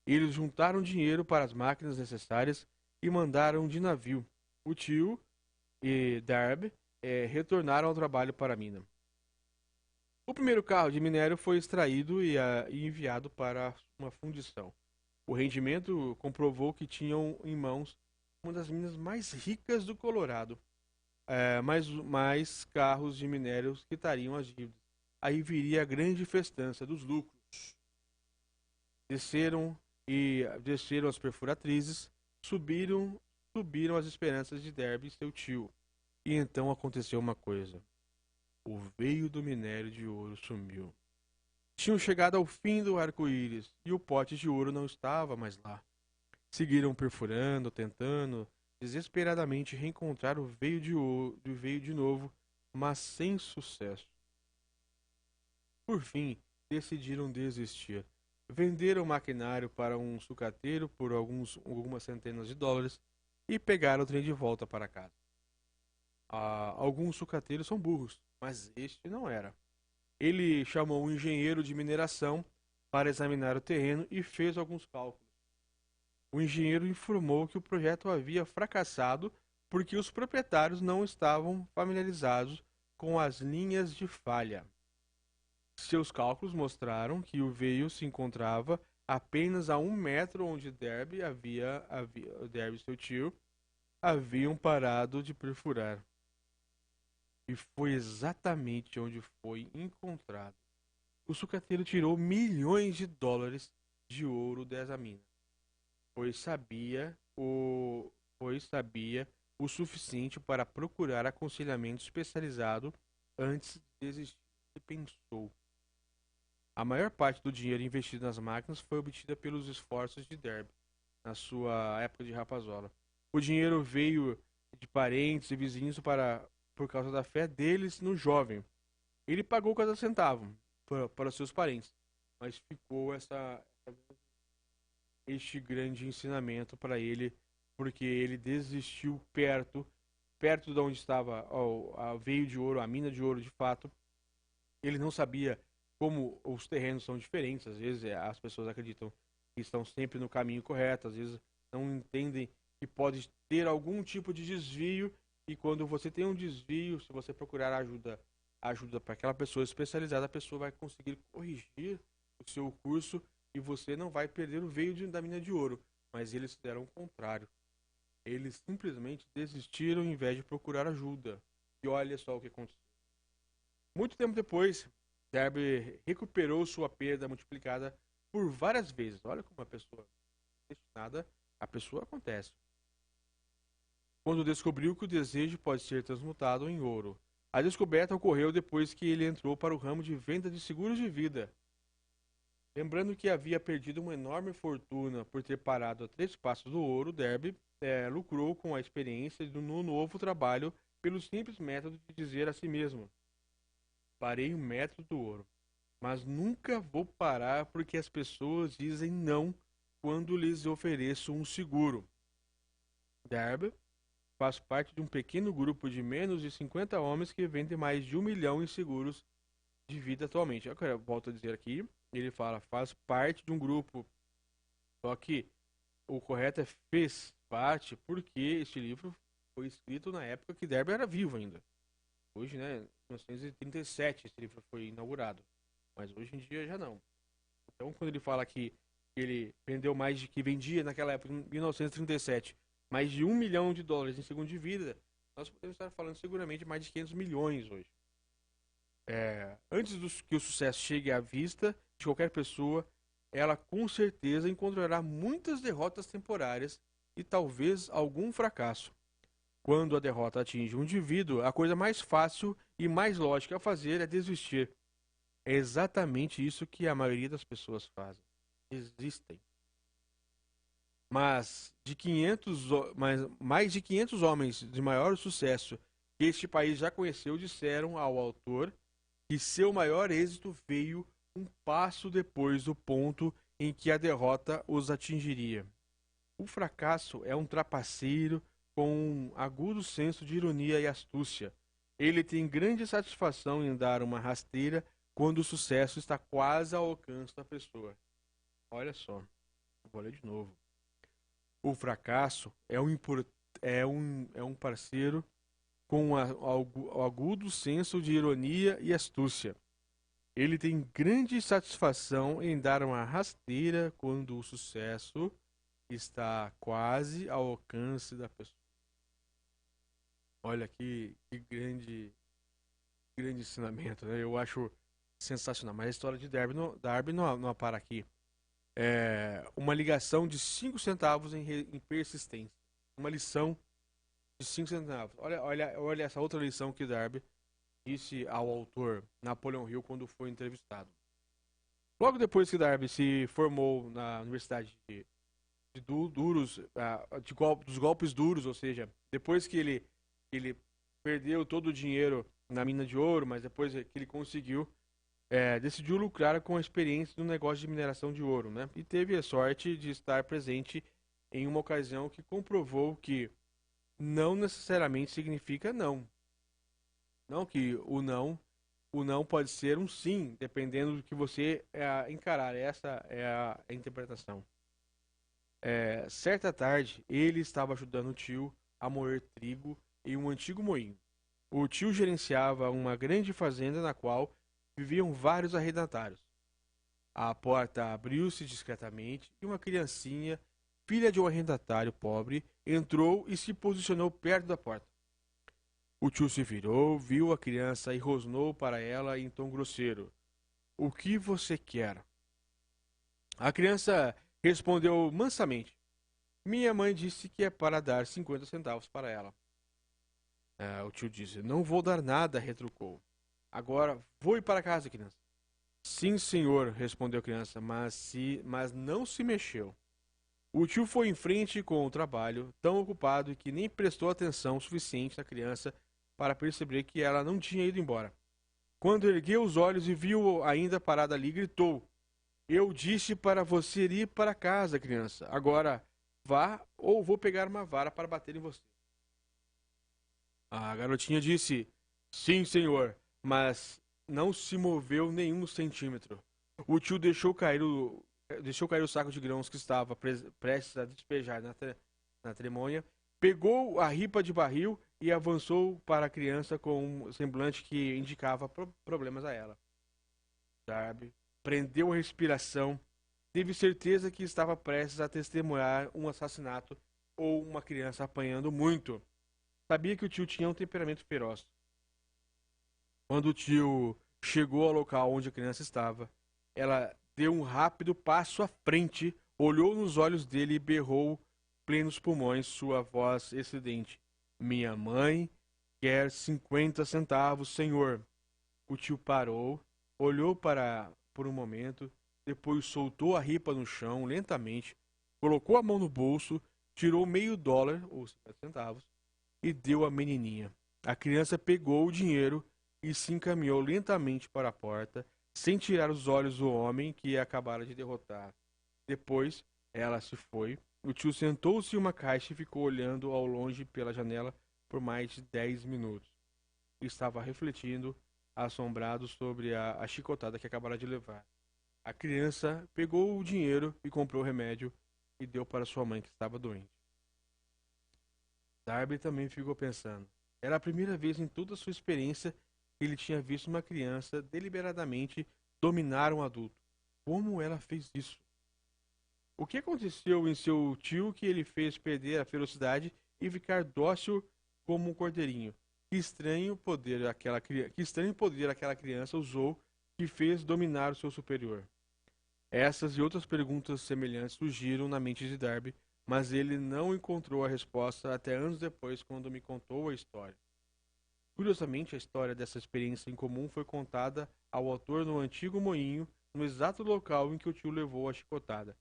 Eles juntaram dinheiro para as máquinas necessárias e mandaram de navio. O tio e Darby retornaram ao trabalho para a mina. O primeiro carro de minério foi extraído e enviado para uma fundição. O rendimento comprovou que tinham em mãos uma das minas mais ricas do Colorado. Mais carros de minérios quitariam as dívidas. Aí viria a grande festança dos lucros. Desceram as perfuratrizes, subiram as esperanças de Derby e seu tio. E então aconteceu uma coisa. O veio do minério de ouro sumiu. Tinham chegado ao fim do arco-íris e o pote de ouro não estava mais lá. Seguiram perfurando, tentando desesperadamente reencontrar o veio de novo, mas sem sucesso. Por fim, decidiram desistir. Venderam o maquinário para um sucateiro por algumas centenas de dólares e pegaram o trem de volta para casa. Alguns sucateiros são burros, mas este não era. Ele chamou um engenheiro de mineração para examinar o terreno e fez alguns cálculos. O engenheiro informou que o projeto havia fracassado porque os proprietários não estavam familiarizados com as linhas de falha. Seus cálculos mostraram que o veio se encontrava apenas a 1 metro onde Derby Derby e seu tio haviam parado de perfurar. E foi exatamente onde foi encontrado. O sucateiro tirou milhões de dólares de ouro dessa mina, pois sabia o suficiente para procurar aconselhamento especializado antes de desistir. E pensou. A maior parte do dinheiro investido nas máquinas foi obtida pelos esforços de Derby na sua época de rapazola. O dinheiro veio de parentes e vizinhos por causa da fé deles no jovem. Ele pagou cada centavo para os seus parentes, mas ficou este grande ensinamento para ele, porque ele desistiu perto de onde estava a veio de ouro, a mina de ouro de fato. Ele não sabia como os terrenos são diferentes. Às vezes as pessoas acreditam que estão sempre no caminho correto, às vezes não entendem que pode ter algum tipo de desvio, e quando você tem um desvio, se você procurar ajuda para aquela pessoa especializada, a pessoa vai conseguir corrigir o seu curso e você não vai perder o veio da mina de ouro. Mas eles fizeram o contrário. Eles simplesmente desistiram em vez de procurar ajuda. E olha só o que aconteceu. Muito tempo depois, Derby recuperou sua perda multiplicada por várias vezes. Olha como a pessoa destinada, a pessoa acontece. Quando descobriu que o desejo pode ser transmutado em ouro. A descoberta ocorreu depois que ele entrou para o ramo de venda de seguros de vida. Lembrando que havia perdido uma enorme fortuna por ter parado a 3 passos do ouro, Derby lucrou com a experiência no novo trabalho pelo simples método de dizer a si mesmo: parei 1 metro do ouro, mas nunca vou parar porque as pessoas dizem não quando lhes ofereço um seguro. Derby faz parte de um pequeno grupo de menos de 50 homens que vendem mais de 1 milhão em seguros de vida atualmente. Eu volto a dizer aqui, ele fala, faz parte de um grupo, só que o correto é fez parte, porque este livro foi escrito na época que Derby era vivo ainda. Hoje, né, em 1937 esse livro foi inaugurado, mas hoje em dia já não. Então, quando ele fala que ele vendia naquela época, em 1937, mais de 1 milhão de dólares em segundo de vida, nós podemos estar falando seguramente de mais de 500 milhões hoje. Antes que o sucesso chegue à vista de qualquer pessoa, ela com certeza encontrará muitas derrotas temporárias e talvez algum fracasso. Quando a derrota atinge um indivíduo, a coisa mais fácil e mais lógica a fazer é desistir. É exatamente isso que a maioria das pessoas fazem. Desistem. Mas mais de 500 homens de maior sucesso que este país já conheceu disseram ao autor que seu maior êxito veio um passo depois do ponto em que a derrota os atingiria. O fracasso é um trapaceiro com um agudo senso de ironia e astúcia. Ele tem grande satisfação em dar uma rasteira quando o sucesso está quase ao alcance da pessoa. Olha só, vou ler de novo. O fracasso é um parceiro com um agudo senso de ironia e astúcia. Ele tem grande satisfação em dar uma rasteira quando o sucesso está quase ao alcance da pessoa. Olha que grande ensinamento, né? Eu acho sensacional. Mas a história de Derby não para aqui. Uma ligação de 5 centavos em persistência. Uma lição de 5 centavos. Olha essa outra lição que Derby disse ao autor Napoleon Hill quando foi entrevistado. Logo depois que Derby se formou na Universidade dos golpes duros, ou seja, depois que ele perdeu todo o dinheiro na mina de ouro, mas depois que ele conseguiu, decidiu lucrar com a experiência do negócio de mineração de ouro, né? E teve a sorte de estar presente em uma ocasião que comprovou que não necessariamente significa não. Não que o não o não pode ser um sim, dependendo do que você encarar. Essa é a interpretação. Certa tarde, ele estava ajudando o tio a moer trigo em um antigo moinho. O tio gerenciava uma grande fazenda na qual viviam vários arrendatários. A porta abriu-se discretamente e uma criancinha, filha de um arrendatário pobre, entrou e se posicionou perto da porta. O tio se virou, viu a criança e rosnou para ela em tom grosseiro: "O que você quer?" A criança respondeu mansamente: "Minha mãe disse que é para dar 50 centavos para ela." O tio disse: "Não vou dar nada", retrucou. "Agora vou ir para casa, criança." "Sim, senhor", respondeu a criança, mas não se mexeu. O tio foi em frente com o trabalho, tão ocupado que nem prestou atenção suficiente na criança para perceber que ela não tinha ido embora. Quando ergueu os olhos e viu ainda parada ali, gritou: "Eu disse para você ir para casa, criança. Agora vá ou vou pegar uma vara para bater em você." A garotinha disse: "Sim, senhor," mas não se moveu nenhum centímetro. O tio deixou cair o saco de grãos que estava prestes a despejar na cerimônia, pegou a ripa de barril e avançou para a criança com um semblante que indicava problemas a ela. Darby prendeu a respiração, teve certeza que estava prestes a testemunhar um assassinato ou uma criança apanhando muito. Sabia que o tio tinha um temperamento feroz. Quando o tio chegou ao local onde a criança estava, ela deu um rápido passo à frente, olhou nos olhos dele e berrou, plenos pulmões, sua voz estridente: "Minha mãe quer 50 centavos, senhor." O tio parou, olhou por um momento, depois soltou a ripa no chão lentamente, colocou a mão no bolso, tirou $0,5, ou 50 centavos, e deu à menininha. A criança pegou o dinheiro e se encaminhou lentamente para a porta, sem tirar os olhos do homem que acabara de derrotar. Depois, ela se foi. O tio sentou-se em uma caixa e ficou olhando ao longe pela janela por mais de 10 minutos. Estava refletindo, assombrado sobre a chicotada que acabara de levar. A criança pegou o dinheiro e comprou o remédio e deu para sua mãe, que estava doente. Darby também ficou pensando. Era a primeira vez em toda a sua experiência que ele tinha visto uma criança deliberadamente dominar um adulto. Como ela fez isso? O que aconteceu em seu tio que ele fez perder a ferocidade e ficar dócil como um cordeirinho? Que estranho poder aquela criança usou que fez dominar o seu superior? Essas e outras perguntas semelhantes surgiram na mente de Darby, mas ele não encontrou a resposta até anos depois, quando me contou a história. Curiosamente, a história dessa experiência em comum foi contada ao autor no antigo moinho, no exato local em que o tio levou a chicotada.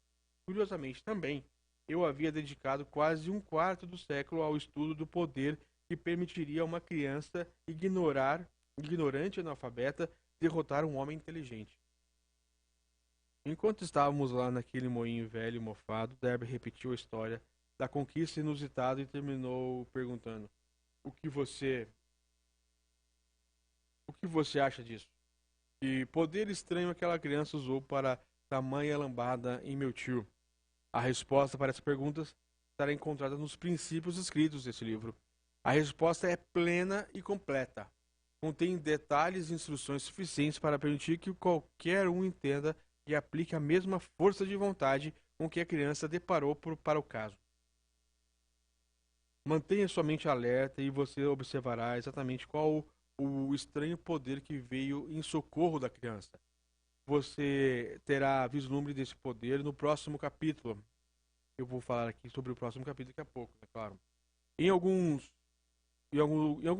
Curiosamente também, eu havia dedicado quase um quarto do século ao estudo do poder que permitiria a uma criança ignorante e analfabeta derrotar um homem inteligente. Enquanto estávamos lá naquele moinho velho e mofado, Darby repetiu a história da conquista inusitada e terminou perguntando: O que você acha disso? Que poder estranho aquela criança usou para tamanha lambada em meu tio? A resposta para essas perguntas estará encontrada nos princípios escritos desse livro. A resposta é plena e completa. Contém detalhes e instruções suficientes para permitir que qualquer um entenda e aplique a mesma força de vontade com que a criança deparou para o caso. Mantenha sua mente alerta e você observará exatamente qual o estranho poder que veio em socorro da criança. Você terá vislumbre desse poder no próximo capítulo. Eu vou falar aqui sobre o próximo capítulo daqui a pouco, é claro. Em algum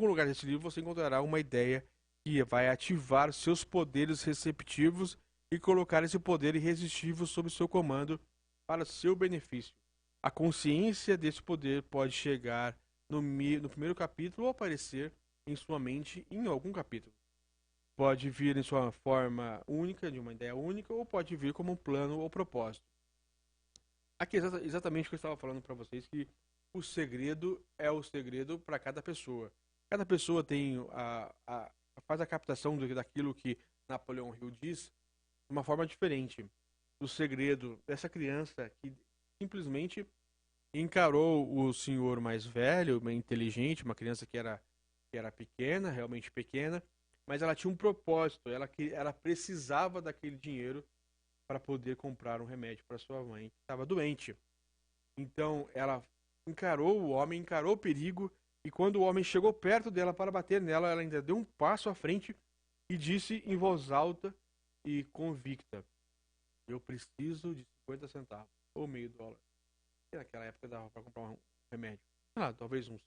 lugar desse livro você encontrará uma ideia que vai ativar seus poderes receptivos e colocar esse poder irresistível sob seu comando para seu benefício. A consciência desse poder pode chegar no primeiro capítulo ou aparecer em sua mente em algum capítulo. Pode vir em sua forma única, de uma ideia única, ou pode vir como um plano ou propósito. Aqui é exatamente o que eu estava falando para vocês, que o segredo é o segredo para cada pessoa. Cada pessoa tem a faz a captação daquilo que Napoleão Hill diz de uma forma diferente. O segredo dessa criança que simplesmente encarou o senhor mais velho, inteligente, uma criança que era pequena, realmente pequena, mas ela tinha um propósito, ela precisava daquele dinheiro para poder comprar um remédio para sua mãe que estava doente. Então ela encarou o homem, encarou o perigo, e quando o homem chegou perto dela para bater nela, ela ainda deu um passo à frente e disse em voz alta e convicta: eu preciso de 50 centavos ou meio dólar. E naquela época dava para comprar um remédio. Talvez uns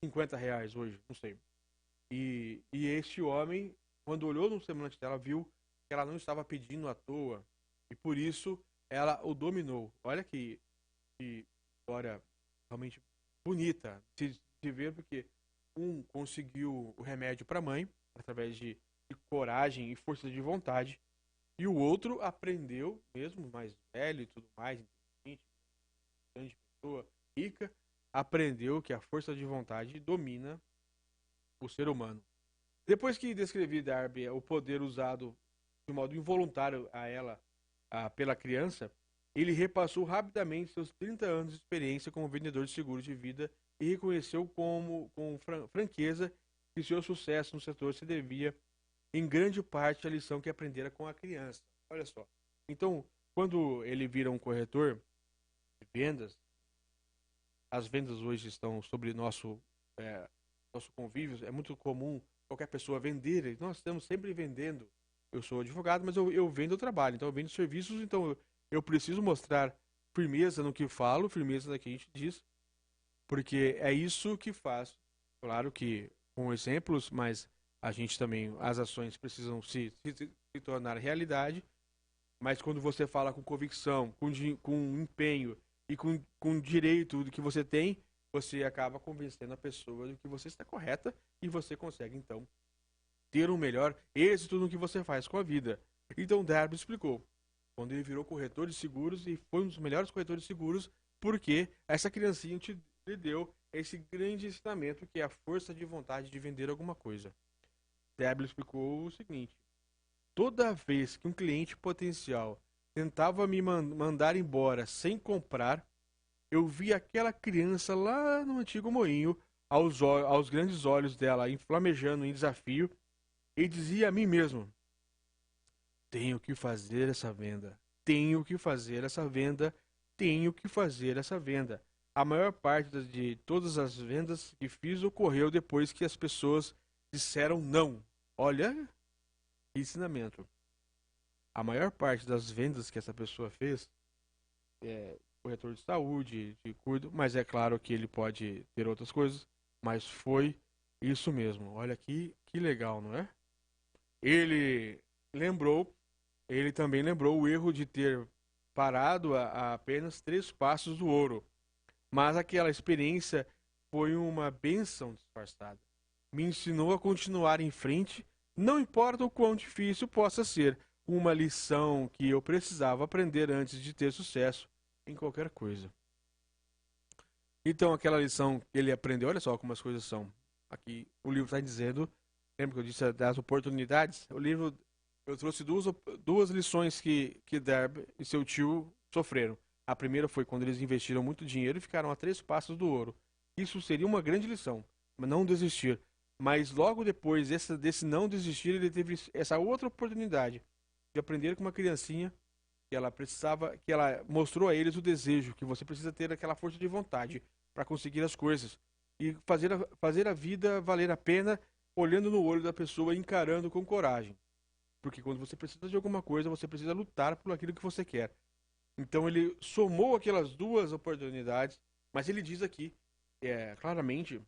50 reais hoje, não sei. E este homem, quando olhou no semblante dela, viu que ela não estava pedindo à toa. E por isso ela o dominou. Olha que história realmente bonita de ver, porque um conseguiu o remédio para a mãe, através de coragem e força de vontade. E o outro aprendeu, mesmo mais velho e tudo mais, inteligente, grande pessoa, rica, aprendeu que a força de vontade domina o ser humano. Depois que descrevi Darby o poder usado de modo involuntário a ela pela criança, ele repassou rapidamente seus 30 anos de experiência como vendedor de seguros de vida e reconheceu com franqueza que seu sucesso no setor se devia em grande parte à lição que aprendera com a criança. Olha só. Então, quando ele vira um corretor de vendas, as vendas hoje estão sobre nosso convívio. É muito comum qualquer pessoa vender. Nós estamos sempre vendendo. Eu sou advogado, mas eu vendo o trabalho. Então, eu vendo serviços. Então, eu preciso mostrar firmeza no que falo, firmeza no que a gente diz, porque é isso que faz. Claro que com exemplos, mas a gente também, as ações precisam se tornar realidade. Mas quando você fala com convicção, com empenho e com direito do que você tem, você acaba convencendo a pessoa de que você está correta e você consegue, então, ter um melhor êxito no que você faz com a vida. Então, Darby explicou, quando ele virou corretor de seguros e foi um dos melhores corretores de seguros, porque essa criancinha lhe deu esse grande ensinamento que é a força de vontade de vender alguma coisa. Darby explicou o seguinte: toda vez que um cliente potencial tentava me mandar embora sem comprar, eu via aquela criança lá no antigo moinho, aos grandes olhos dela inflamejando em desafio, e dizia a mim mesmo: tenho que fazer essa venda, tenho que fazer essa venda, tenho que fazer essa venda. A maior parte de todas as vendas que fiz ocorreu depois que as pessoas disseram não. Olha, que ensinamento. A maior parte das vendas que essa pessoa fez corretor de saúde, de cuido, mas é claro que ele pode ter outras coisas, mas foi isso mesmo. Olha que legal, não é? Ele também lembrou o erro de ter parado a apenas 3 passos do ouro, mas aquela experiência foi uma bênção disfarçada. Me ensinou a continuar em frente, não importa o quão difícil possa ser, uma lição que eu precisava aprender antes de ter sucesso em qualquer coisa. Então, aquela lição que ele aprendeu, olha só como as coisas são. Aqui o livro está dizendo, lembra que eu disse das oportunidades? O livro, eu trouxe duas lições que Darby e seu tio sofreram. A primeira foi quando eles investiram muito dinheiro e ficaram a 3 passos do ouro. Isso seria uma grande lição, mas não desistir. Mas logo depois desse não desistir, ele teve essa outra oportunidade de aprender com uma criancinha que ela mostrou a eles o desejo, que você precisa ter aquela força de vontade para conseguir as coisas e fazer a vida valer a pena, olhando no olho da pessoa e encarando com coragem. Porque quando você precisa de alguma coisa, você precisa lutar por aquilo que você quer. Então ele somou aquelas 2 oportunidades, mas ele diz aqui, claramente,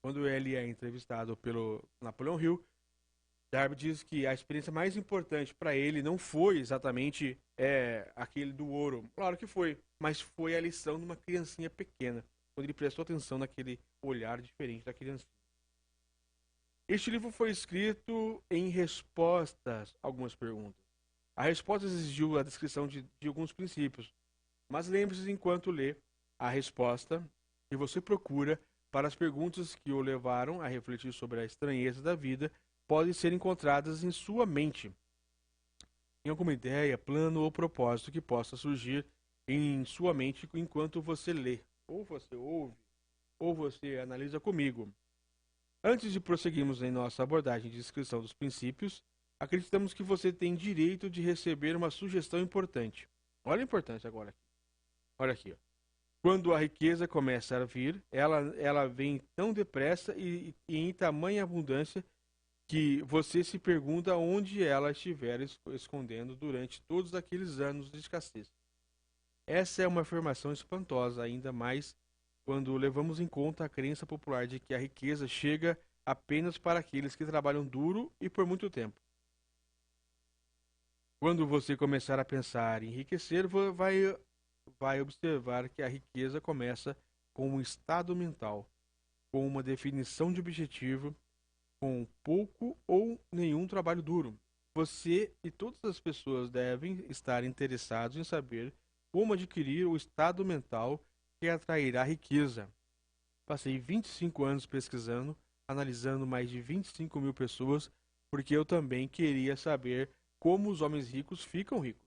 quando ele é entrevistado pelo Napoleão Hill, Darby diz que a experiência mais importante para ele não foi exatamente aquele do ouro. Claro que foi, mas foi a lição de uma criancinha pequena, quando ele prestou atenção naquele olhar diferente da criancinha. Este livro foi escrito em respostas a algumas perguntas. A resposta exigiu a descrição de alguns princípios, mas lembre-se enquanto lê a resposta que você procura para as perguntas que o levaram a refletir sobre a estranheza da vida podem ser encontradas em sua mente, em alguma ideia, plano ou propósito que possa surgir em sua mente enquanto você lê, ou você ouve, ou você analisa comigo. Antes de prosseguirmos em nossa abordagem de descrição dos princípios, acreditamos que você tem direito de receber uma sugestão importante. Olha a importância agora. Olha aqui. Ó. Quando a riqueza começa a vir, ela vem tão depressa e em tamanha abundância que você se pergunta onde ela estiver escondendo durante todos aqueles anos de escassez. Essa é uma afirmação espantosa, ainda mais quando levamos em conta a crença popular de que a riqueza chega apenas para aqueles que trabalham duro e por muito tempo. Quando você começar a pensar em enriquecer, vai observar que a riqueza começa com um estado mental, com uma definição de objetivo, com pouco ou nenhum trabalho duro. Você e todas as pessoas devem estar interessados em saber como adquirir o estado mental que atrairá riqueza. Passei 25 anos pesquisando, analisando mais de 25 mil pessoas, porque eu também queria saber como os homens ricos ficam ricos.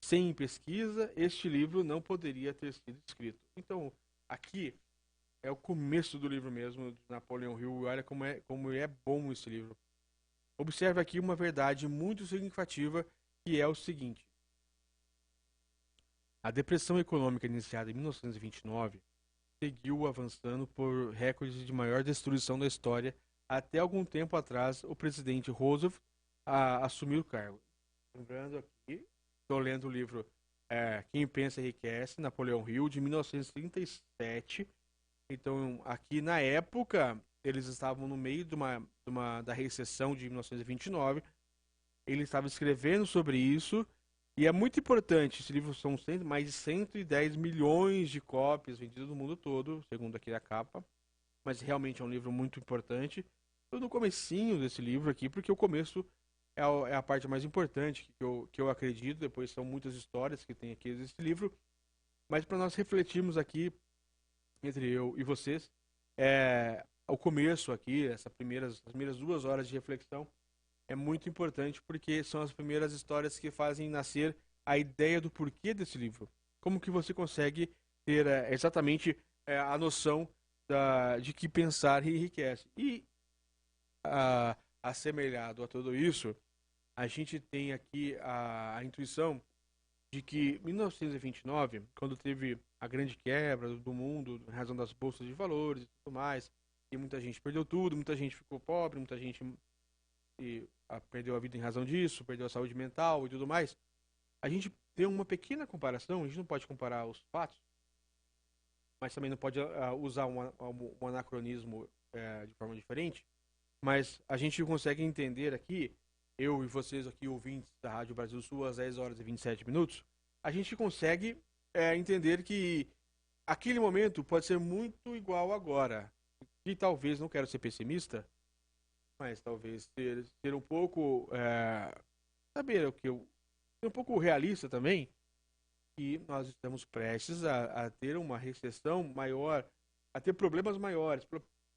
Sem pesquisa, este livro não poderia ter sido escrito. Então, aqui é o começo do livro mesmo, de Napoleão Hill. Olha como é bom esse livro. Observe aqui uma verdade muito significativa, que é o seguinte. A depressão econômica iniciada em 1929 seguiu avançando por recordes de maior destruição da história até algum tempo atrás o presidente Roosevelt assumiu o cargo. Lembrando aqui, estou lendo o livro Quem Pensa Enriquece, Napoleão Hill, de 1937. Então, aqui na época, eles estavam no meio da recessão de 1929. Ele estava escrevendo sobre isso. E é muito importante, esse livro são mais de 110 milhões de cópias vendidas no mundo todo, segundo aqui a capa. Mas realmente é um livro muito importante. Estou no comecinho desse livro aqui, porque o começo é a parte mais importante que eu acredito. Depois são muitas histórias que tem aqui nesse livro. Mas para nós refletirmos aqui, entre eu e vocês, o começo aqui, as primeiras 2 horas de reflexão, é muito importante porque são as primeiras histórias que fazem nascer a ideia do porquê desse livro. Como que você consegue ter exatamente a noção de que pensar enriquece. E assemelhado a tudo isso, a gente tem aqui a intuição de que em 1929, quando teve a grande quebra do mundo, em razão das bolsas de valores e tudo mais, e muita gente perdeu tudo, muita gente ficou pobre, muita gente perdeu a vida em razão disso, perdeu a saúde mental e tudo mais. A gente tem uma pequena comparação, a gente não pode comparar os fatos, mas também não pode usar um anacronismo de forma diferente, mas a gente consegue entender aqui, eu e vocês aqui, ouvintes da Rádio Brasil Sul, às 10 horas e 27 minutos, a gente consegue entender que aquele momento pode ser muito igual agora. E talvez, não quero ser pessimista, mas talvez ser um pouco ser um pouco realista também, que nós estamos prestes a ter uma recessão maior, a ter problemas maiores,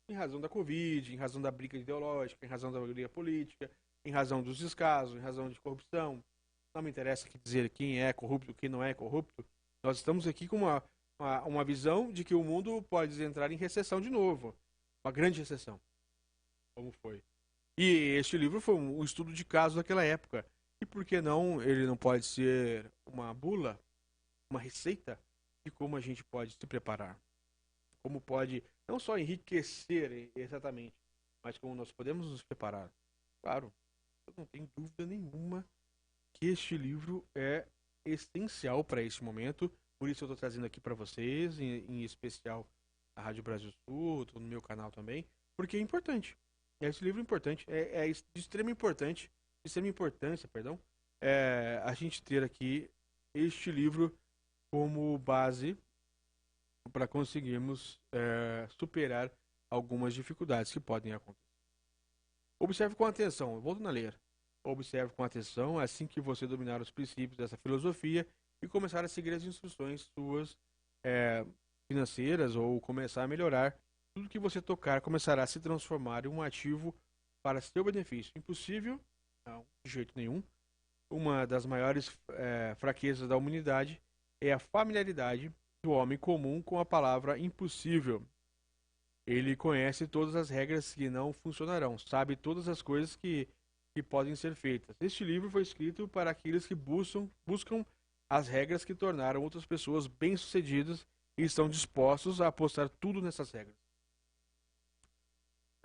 em razão da Covid, em razão da briga ideológica, em razão da briga política, em razão dos descasos, em razão de corrupção. Não me interessa dizer quem é corrupto, quem não é corrupto. Nós estamos aqui com uma visão de que o mundo pode entrar em recessão de novo, uma grande recessão, como foi. E este livro foi um estudo de caso daquela época. E por que não, ele não pode ser uma bula, uma receita de como a gente pode se preparar? Como pode não só enriquecer exatamente, mas como nós podemos nos preparar? Claro, eu não tenho dúvida nenhuma que este livro é essencial para este momento. Por isso eu estou trazendo aqui para vocês, em especial a Rádio Brasil Sul, estou no meu canal também, porque é importante. Esse livro é importante, é de extrema importância, a gente ter aqui este livro como base para conseguirmos superar algumas dificuldades que podem acontecer. Observe com atenção, voltando a ler. Observe com atenção assim que você dominar os princípios dessa filosofia e começar a seguir as instruções suas financeiras ou começar a melhorar. Tudo que você tocar começará a se transformar em um ativo para seu benefício. Impossível? Não, de jeito nenhum. Uma das maiores fraquezas da humanidade é a familiaridade do homem comum com a palavra impossível. Ele conhece todas as regras que não funcionarão, sabe todas as coisas que podem ser feitas. Este livro foi escrito para aqueles que buscam as regras que tornaram outras pessoas bem-sucedidas e estão dispostos a apostar tudo nessas regras.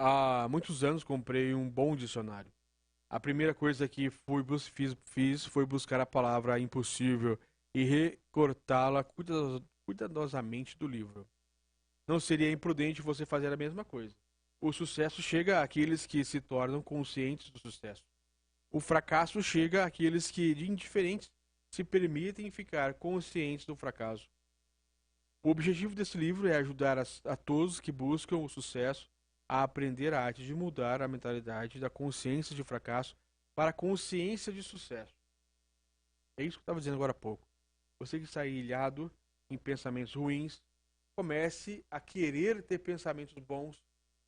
Há muitos anos comprei um bom dicionário. A primeira coisa que fiz foi buscar a palavra impossível e recortá-la cuidadosamente do livro. Não seria imprudente você fazer a mesma coisa. O sucesso chega àqueles que se tornam conscientes do sucesso. O fracasso chega àqueles que, de indiferentes, se permitem ficar conscientes do fracasso. O objetivo desse livro é ajudar a todos que buscam o sucesso a aprender a arte de mudar a mentalidade da consciência de fracasso para a consciência de sucesso. É isso que eu estava dizendo agora há pouco. Você que está ilhado em pensamentos ruins, comece a querer ter pensamentos bons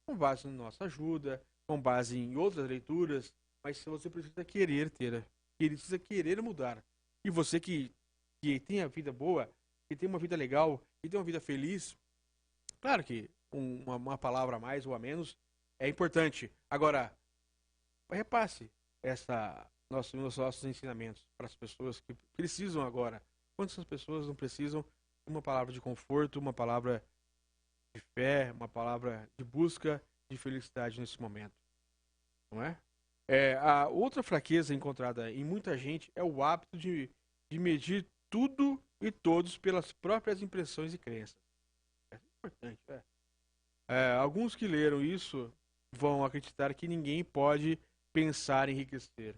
com base na nossa ajuda, com base em outras leituras, mas você precisa querer ter, precisa querer mudar. E você que tem a vida boa, que tem uma vida legal, que tem uma vida feliz, claro que uma palavra a mais ou a menos é importante. Agora, repasse nossos ensinamentos para as pessoas que precisam agora. Quantas pessoas não precisam de uma palavra de conforto, uma palavra de fé, uma palavra de busca de felicidade nesse momento? Não é? A outra fraqueza encontrada em muita gente é o hábito de medir tudo e todos pelas próprias impressões e crenças. É importante, alguns que leram isso vão acreditar que ninguém pode pensar em enriquecer.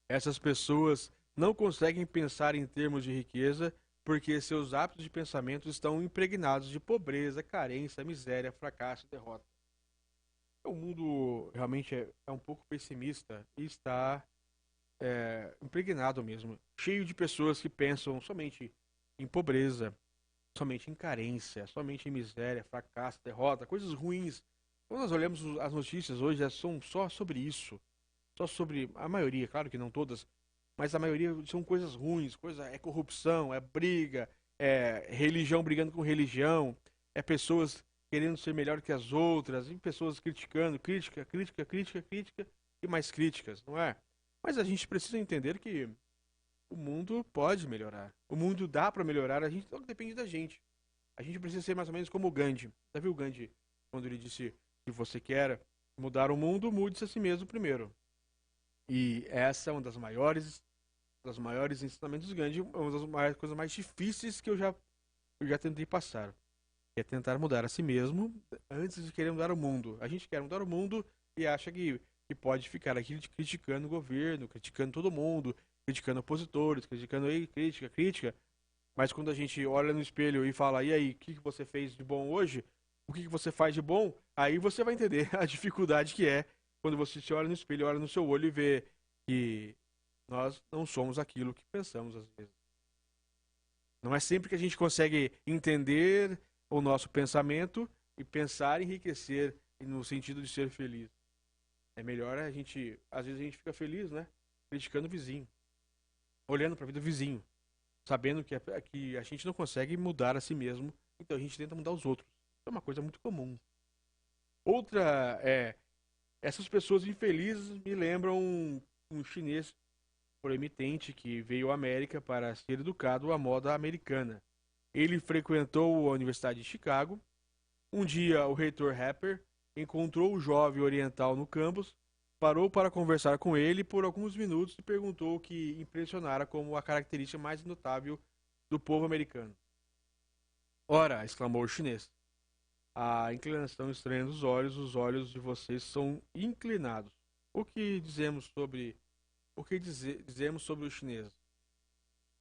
Essas pessoas não conseguem pensar em termos de riqueza porque seus hábitos de pensamento estão impregnados de pobreza, carência, miséria, fracasso e derrota. O mundo realmente é um pouco pessimista e está impregnado mesmo, cheio de pessoas que pensam somente em pobreza, somente em carência, somente em miséria, fracasso, derrota, coisas ruins. Quando nós olhamos as notícias hoje, são só sobre isso, só sobre a maioria, claro que não todas, mas a maioria são coisas ruins, é corrupção, é briga, é religião brigando com religião, é pessoas querendo ser melhor que as outras, e pessoas criticando, crítica e mais críticas, não é? Mas a gente precisa entender que o mundo pode melhorar. O mundo dá para melhorar, só que depende da gente. A gente precisa ser mais ou menos como o Gandhi. Já viu o Gandhi quando ele disse: se você quer mudar o mundo, mude-se a si mesmo primeiro. E essa é uma das maiores ensinamentos do Gandhi, uma das coisas mais difíceis que eu já tentei passar. É tentar mudar a si mesmo antes de querer mudar o mundo. A gente quer mudar o mundo e acha que pode ficar aqui criticando o governo, criticando todo mundo, criticando opositores, criticando crítica. Mas quando a gente olha no espelho e fala: e aí, o que você fez de bom hoje? O que você faz de bom? Aí você vai entender a dificuldade que é quando você se olha no espelho, olha no seu olho e vê que nós não somos aquilo que pensamos às vezes. Não é sempre que a gente consegue entender o nosso pensamento e pensar em enriquecer no sentido de ser feliz. É melhor às vezes a gente fica feliz, né? Criticando o vizinho, olhando para a vida do vizinho, sabendo que a gente não consegue mudar a si mesmo, então a gente tenta mudar os outros. É uma coisa muito comum. Outra essas pessoas infelizes me lembram um chinês proeminente que veio à América para ser educado à moda americana. Ele frequentou a Universidade de Chicago. Um dia, o reitor Harper encontrou o jovem oriental no campus, parou para conversar com ele por alguns minutos e perguntou o que impressionara como a característica mais notável do povo americano. Ora, exclamou o chinês, a inclinação estranha dos olhos, os olhos de vocês são inclinados. O que dizemos sobre os chineses?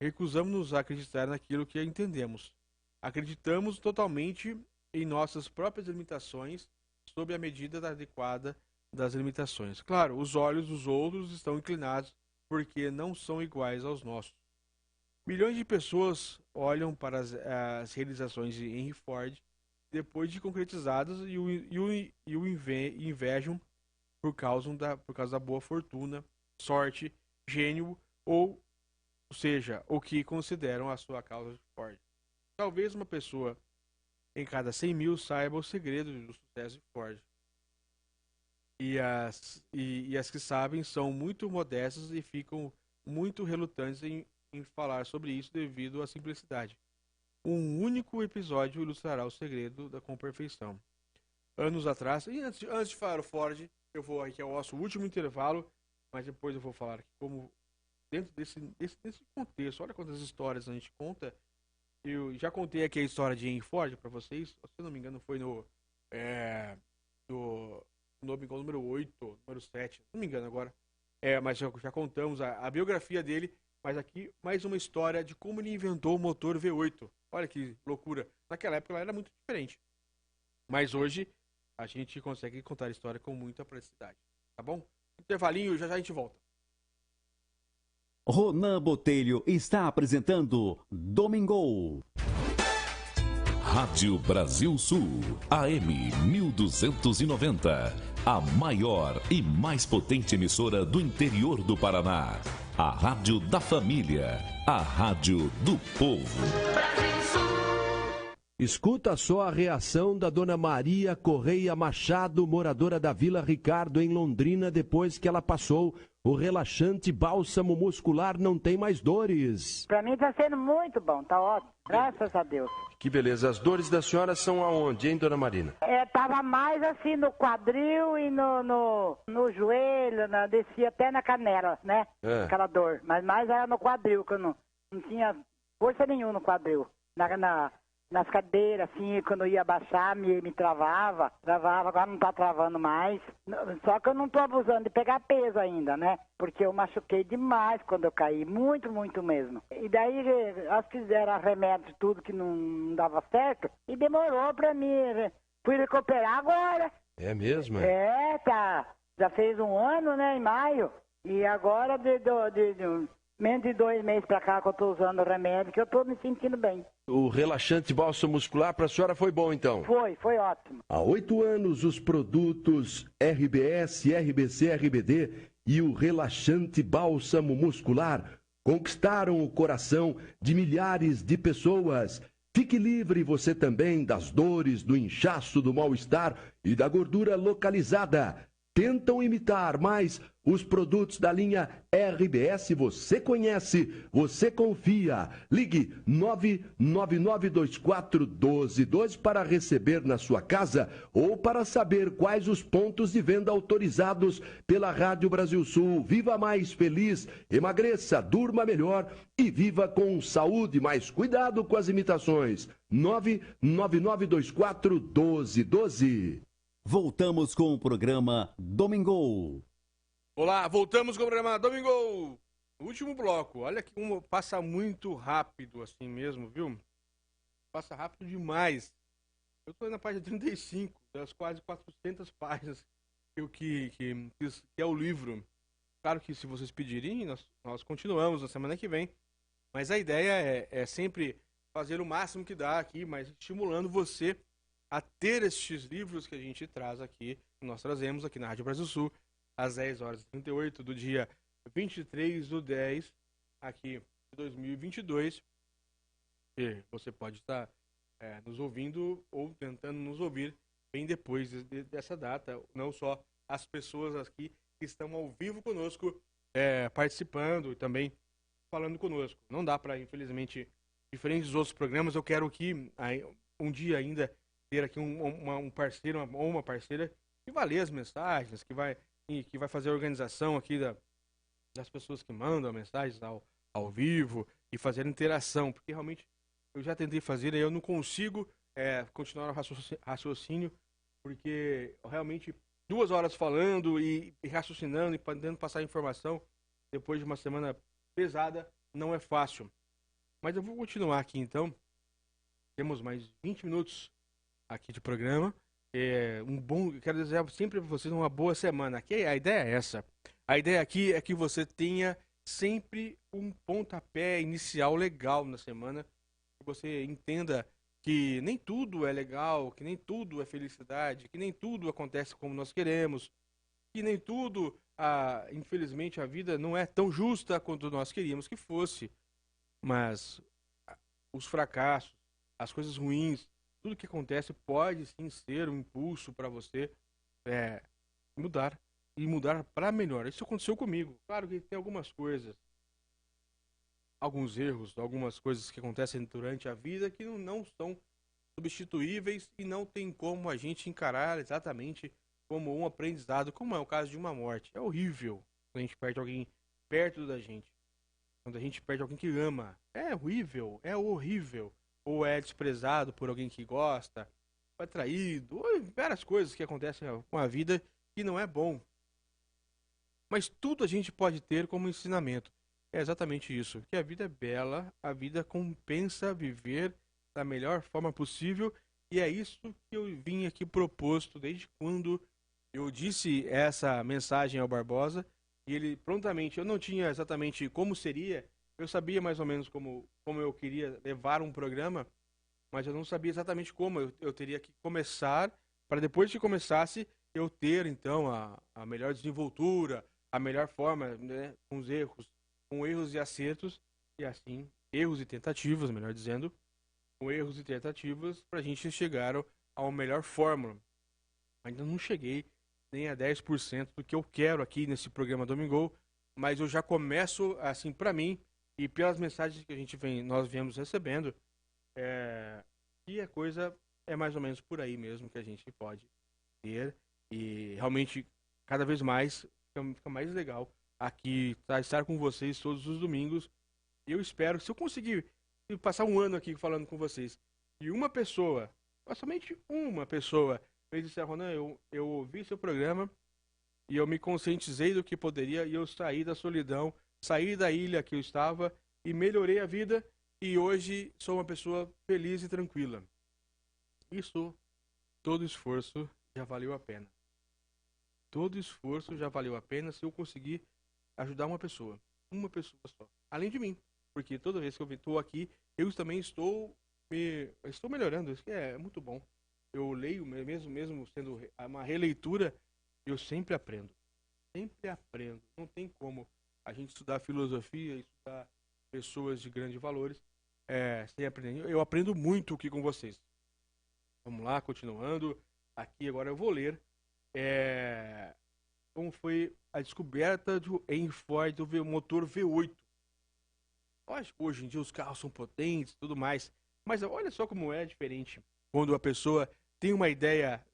Recusamos-nos a acreditar naquilo que entendemos. Acreditamos totalmente em nossas próprias limitações sob a medida adequada das limitações. Claro, os olhos dos outros estão inclinados porque não são iguais aos nossos. Milhões de pessoas olham para as realizações de Henry Ford depois de concretizadas e o invejam por causa da boa fortuna, sorte, gênio ou seja, o que consideram a sua causa de Ford. Talvez uma pessoa em cada 100 mil saiba o segredo do sucesso de Ford. E as que sabem são muito modestas e ficam muito relutantes em falar sobre isso devido à simplicidade. Um único episódio ilustrará o segredo com perfeição. Anos atrás, e antes de falar o Ford, eu vou aqui ao nosso último intervalo, mas depois eu vou falar aqui como, dentro desse contexto, olha quantas histórias a gente conta. Eu já contei aqui a história de Henry Ford para vocês, se eu não me engano foi no Domingo número 8, número 7, não me engano agora. Mas já contamos a biografia dele, mas aqui mais uma história de como ele inventou o motor V8. Olha que loucura. Naquela época ela era muito diferente. Mas hoje a gente consegue contar a história com muita praticidade. Tá bom? Intervalinho, já a gente volta. Ronan Botelho está apresentando Domingo. Rádio Brasil Sul, AM 1290. A maior e mais potente emissora do interior do Paraná. A rádio da família. A rádio do povo. Escuta só a reação da dona Maria Correia Machado, moradora da Vila Ricardo, em Londrina, depois que ela passou o relaxante bálsamo muscular. Não tem mais dores. Pra mim tá sendo muito bom, tá ótimo. Graças a Deus. Que beleza. As dores da senhora são aonde, hein, dona Marina? Tava mais assim no quadril e no joelho, descia até na canela, né? Aquela dor. Mas mais era no quadril, que eu não tinha força nenhuma no quadril. Nas cadeiras, assim, quando eu ia abaixar, me travava, agora não tá travando mais. Só que eu não tô abusando de pegar peso ainda, né? Porque eu machuquei demais quando eu caí, muito, muito mesmo. E daí, elas fizeram remédio e tudo que não dava certo, e demorou pra mim. Fui recuperar agora. É mesmo? Tá. Já fez um ano, né, em maio. E agora, menos de 2 meses pra cá que eu tô usando o remédio, que eu tô me sentindo bem. O relaxante bálsamo muscular para a senhora foi bom, então? Foi ótimo. Há 8 anos, os produtos RBS, RBC, RBD e o relaxante bálsamo muscular conquistaram o coração de milhares de pessoas. Fique livre você também das dores, do inchaço, do mal-estar e da gordura localizada. Tentam imitar, mas os produtos da linha RBS você conhece, você confia. Ligue 999241212 para receber na sua casa ou para saber quais os pontos de venda autorizados pela Rádio Brasil Sul. Viva mais feliz, emagreça, durma melhor e viva com saúde. Mas cuidado com as imitações. 999241212. Voltamos com o programa Domingo. Olá, voltamos com o programa Domingo. Último bloco. Olha que passa muito rápido assim mesmo, viu? Passa rápido demais. Eu tô na página 35 das quase 400 páginas que é o livro. Claro que se vocês pedirem, nós continuamos na semana que vem. Mas a ideia é sempre fazer o máximo que dá aqui, mas estimulando você a ter estes livros que a gente traz aqui, que nós trazemos aqui na Rádio Brasil Sul, às 10h38 do dia 23/10, aqui de 2022. E você pode estar nos ouvindo ou tentando nos ouvir bem depois dessa data, não só as pessoas aqui que estão ao vivo conosco, participando e também falando conosco. Não dá para, infelizmente, diferente dos outros programas, eu quero que um dia ainda ter aqui um parceiro ou uma parceira que vai ler as mensagens, que vai fazer a organização aqui das pessoas que mandam mensagens ao vivo e fazer a interação, porque realmente eu já tentei fazer e eu não consigo continuar o raciocínio, porque realmente 2 horas falando e raciocinando e tentando passar informação depois de uma semana pesada não é fácil. Mas eu vou continuar aqui então. Temos mais 20 minutos aqui de programa. Quero desejar sempre para vocês uma boa semana. Aqui a ideia é essa. A ideia aqui é que você tenha sempre um pontapé inicial legal na semana. Que você entenda que nem tudo é legal, que nem tudo é felicidade, que nem tudo acontece como nós queremos. que nem tudo, infelizmente, a vida não é tão justa quanto nós queríamos que fosse. Mas os fracassos, as coisas ruins, tudo que acontece pode sim ser um impulso para você mudar. E mudar para melhor. Isso aconteceu comigo. Claro que tem algumas coisas, alguns erros, algumas coisas que acontecem durante a vida que não são substituíveis e não tem como a gente encarar exatamente como um aprendizado, como é o caso de uma morte. É horrível quando a gente perde alguém perto da gente. Quando a gente perde alguém que ama. É horrível, é horrível. Ou é desprezado por alguém que gosta, ou é traído, ou várias coisas que acontecem com a vida que não é bom. Mas tudo a gente pode ter como ensinamento. É exatamente isso. Que a vida é bela, a vida compensa viver da melhor forma possível. E é isso que eu vim aqui proposto desde quando eu disse essa mensagem ao Barbosa. E ele prontamente, eu não tinha exatamente como seria. Eu sabia mais ou menos como eu queria levar um programa. Mas eu não sabia exatamente como. Eu teria que começar, para depois que começasse, eu ter então a melhor desenvoltura, a melhor forma, né, com erros e acertos, e assim, erros e tentativas, melhor dizendo, com erros e tentativas, para a gente chegar a uma melhor fórmula. Ainda não cheguei nem a 10% do que eu quero aqui nesse programa Domingo, mas eu já começo, assim, para mim, e pelas mensagens que nós viemos recebendo, que a coisa é mais ou menos por aí mesmo que a gente pode ter, e realmente, cada vez mais, fica mais legal aqui estar com vocês todos os domingos. E eu espero, se eu conseguir passar um ano aqui falando com vocês, e uma pessoa, somente uma pessoa, me disser: Ronan, eu ouvi seu programa e eu me conscientizei do que poderia, e eu saí da solidão, saí da ilha que eu estava e melhorei a vida, e hoje sou uma pessoa feliz e tranquila. Isso, todo esforço já valeu a pena. Todo esforço já valeu a pena se eu conseguir ajudar uma pessoa só, além de mim, porque toda vez que eu estou aqui, eu também estou melhorando. Isso é muito bom. Eu leio, mesmo sendo uma releitura, eu sempre aprendo. Não tem como a gente estudar filosofia, estudar pessoas de grandes valores, sem aprender. Eu aprendo muito aqui com vocês. Vamos lá, continuando. Aqui agora eu vou ler como foi a descoberta em Ford do motor V8. Lógico, hoje em dia os carros são potentes e tudo mais, mas olha só como é diferente quando a pessoa tem uma ideia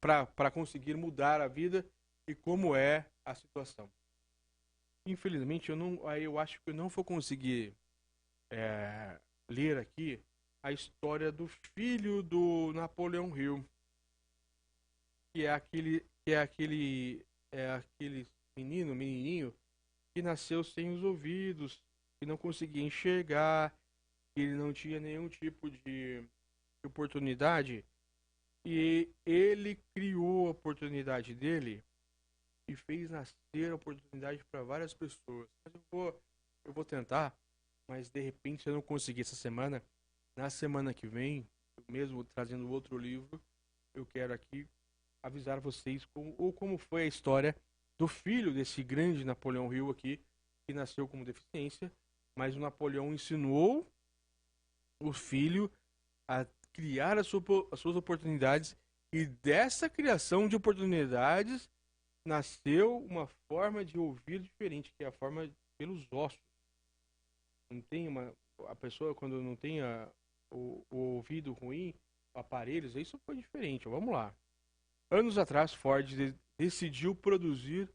para conseguir mudar a vida e como é a situação. Infelizmente, eu acho que eu não vou conseguir ler aqui a história do filho do Napoleão Hill, que é aquele menininho que nasceu sem os ouvidos, que não conseguia enxergar, que ele não tinha nenhum tipo de oportunidade, e ele criou a oportunidade dele e fez nascer a oportunidade para várias pessoas. Mas eu vou tentar, mas de repente se eu não conseguir essa semana, na semana que vem, mesmo trazendo outro livro, eu quero aqui avisar vocês como foi a história do filho desse grande Napoleão Hill aqui, que nasceu com deficiência, mas o Napoleão ensinou o filho a criar as suas oportunidades, e dessa criação de oportunidades nasceu uma forma de ouvir diferente, que é a forma pelos ossos. Não tem a pessoa, quando não tem o ouvido ruim, aparelhos, isso foi diferente. Vamos lá. Anos atrás, Ford decidiu produzir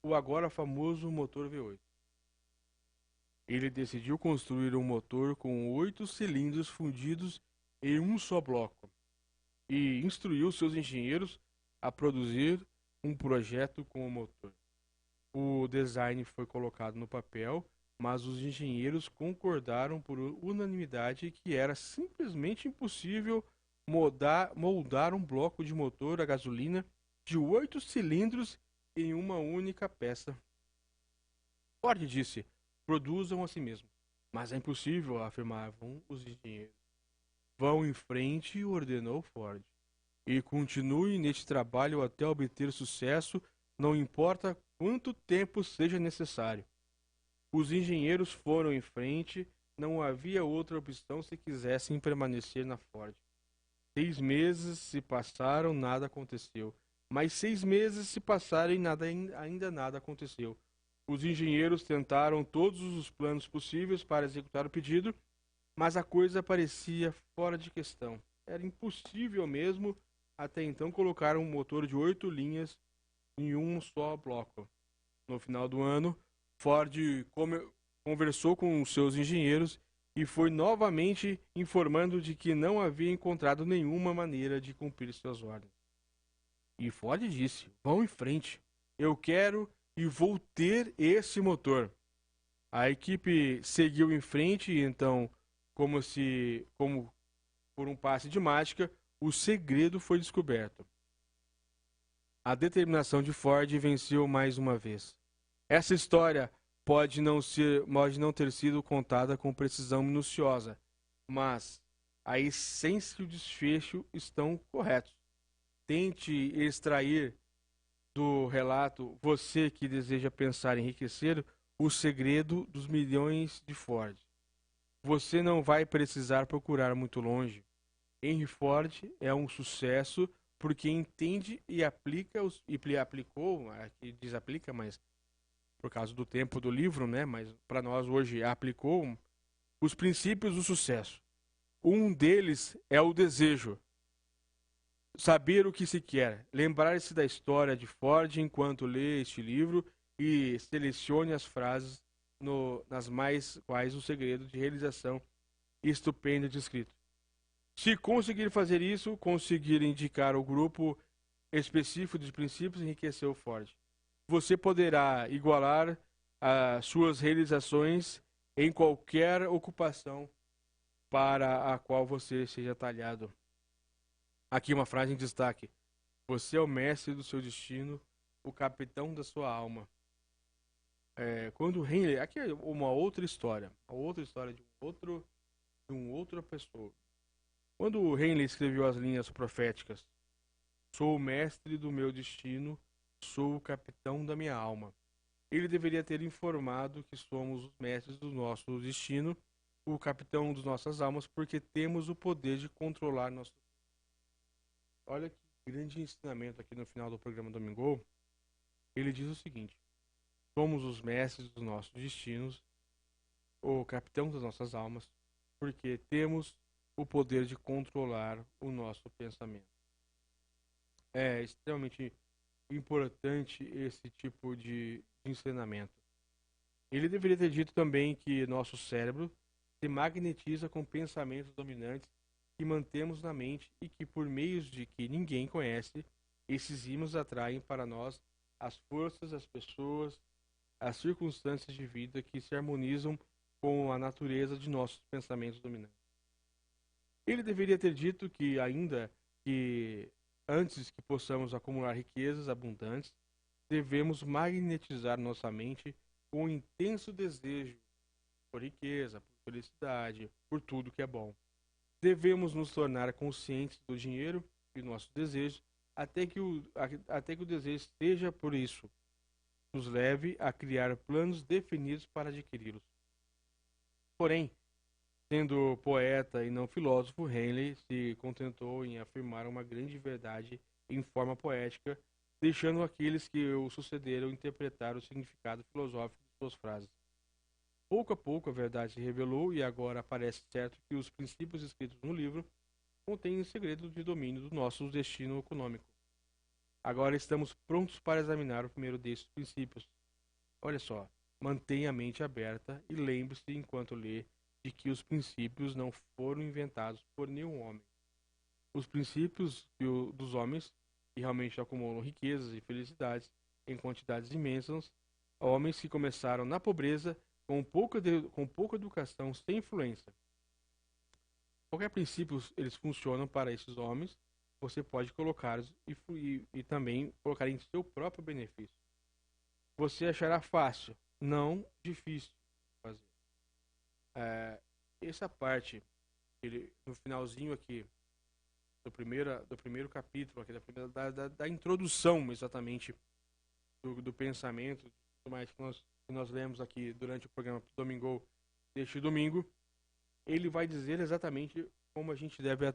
o agora famoso motor V8. Ele decidiu construir um motor com 8 cilindros fundidos em um só bloco e instruiu seus engenheiros a produzir um projeto com o motor. O design foi colocado no papel, mas os engenheiros concordaram por unanimidade que era simplesmente impossível moldar um bloco de motor a gasolina de 8 cilindros em uma única peça. Ford disse: produzam a si mesmo. Mas é impossível, afirmavam os engenheiros. Vão em frente, ordenou Ford, e continue neste trabalho até obter sucesso não importa quanto tempo seja necessário. Os engenheiros foram em frente, não havia outra opção se quisessem permanecer na Ford. 6 meses se passaram, nada aconteceu. Mais 6 meses se passaram e ainda nada aconteceu. Os engenheiros tentaram todos os planos possíveis para executar o pedido, mas a coisa parecia fora de questão. Era impossível mesmo, até então, colocar um motor de 8 linhas em um só bloco. No final do ano, Ford conversou com os seus engenheiros e foi novamente informando de que não havia encontrado nenhuma maneira de cumprir suas ordens. E Ford disse: vão em frente, eu quero e vou ter esse motor. A equipe seguiu em frente e então, como por um passe de mágica, o segredo foi descoberto. A determinação de Ford venceu mais uma vez. Essa história pode não ter sido contada com precisão minuciosa, mas a essência e o desfecho estão corretos. Tente extrair do relato, você que deseja pensar em enriquecer, o segredo dos milhões de Ford. Você não vai precisar procurar muito longe. Henry Ford é um sucesso porque entende e aplicou, aqui desaplica, mas por causa do tempo do livro, né? Mas para nós hoje aplicou os princípios do sucesso. Um deles é o desejo. Saber o que se quer. Lembrar-se da história de Ford enquanto lê este livro e selecione as frases nas mais quais o segredo de realização estupendo descrito. Se conseguir fazer isso, conseguir indicar o grupo específico de princípios, enriqueceu Ford. Você poderá igualar as suas realizações em qualquer ocupação para a qual você seja talhado. Aqui uma frase em destaque. Você é o mestre do seu destino, o capitão da sua alma. Quando Henley... Aqui é uma outra história. De uma outra pessoa. Quando Henley escreveu as linhas proféticas, sou o mestre do meu destino, sou o capitão da minha alma. Ele deveria ter informado que somos os mestres do nosso destino, o capitão das nossas almas, porque temos o poder de controlar nosso. Olha que grande ensinamento aqui no final do programa Domingo. Ele diz o seguinte: somos os mestres dos nossos destinos, o capitão das nossas almas, porque temos o poder de controlar o nosso pensamento. É extremamente importante esse tipo de ensinamento. Ele deveria ter dito também que nosso cérebro se magnetiza com pensamentos dominantes que mantemos na mente e que, por meios de que ninguém conhece, esses ímãs atraem para nós as forças, as pessoas, as circunstâncias de vida que se harmonizam com a natureza de nossos pensamentos dominantes. Ele deveria ter dito que, ainda que antes que possamos acumular riquezas abundantes, devemos magnetizar nossa mente com um intenso desejo por riqueza, por felicidade, por tudo que é bom. Devemos nos tornar conscientes do dinheiro e nossos desejos até que o desejo seja por isso, nos leve a criar planos definidos para adquiri-los. Porém, sendo poeta e não filósofo, Henley se contentou em afirmar uma grande verdade em forma poética, deixando aqueles que o sucederam interpretar o significado filosófico de suas frases. Pouco a pouco a verdade se revelou e agora parece certo que os princípios escritos no livro contêm o segredo de domínio do nosso destino econômico. Agora estamos prontos para examinar o primeiro desses princípios. Olha só, mantenha a mente aberta e lembre-se enquanto lê de que os princípios não foram inventados por nenhum homem. Os princípios dos homens, que realmente acumulam riquezas e felicidades em quantidades imensas, homens que começaram na pobreza, com pouca educação, sem influência. Qualquer princípio eles funcionam para esses homens, você pode colocá-los e também colocar em seu próprio benefício. Você achará fácil, não difícil fazer. Essa parte, no finalzinho aqui do primeiro capítulo, aqui da introdução exatamente do pensamento, tudo mais que nós lemos aqui durante o programa Domingo deste domingo, ele vai dizer exatamente como a gente deve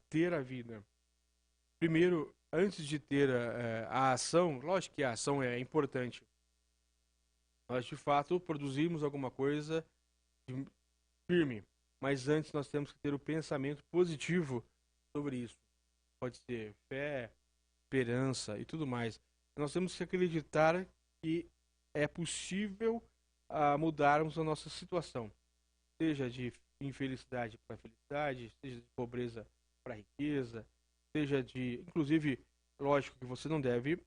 ter a vida. Primeiro, antes de ter a ação, lógico que a ação é importante. Nós, de fato, produzimos alguma coisa firme, mas antes nós temos que ter o pensamento positivo sobre isso. Pode ser fé, esperança e tudo mais. Nós temos que acreditar que é possível mudarmos a nossa situação, seja de infelicidade para felicidade, seja de pobreza para riqueza, seja de, inclusive, lógico que você não deve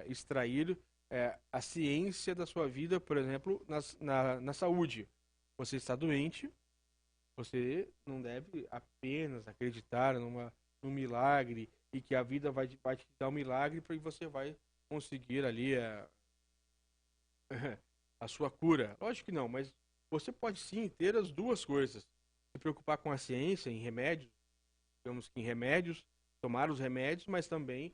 extrair a ciência da sua vida, por exemplo, na saúde. Você está doente, você não deve apenas acreditar num milagre e que a vida vai te dar um milagre para que você vai conseguir ali a sua cura. Lógico que não, mas você pode sim ter as duas coisas. Se preocupar com a ciência, em remédios, digamos que em remédios, tomar os remédios, mas também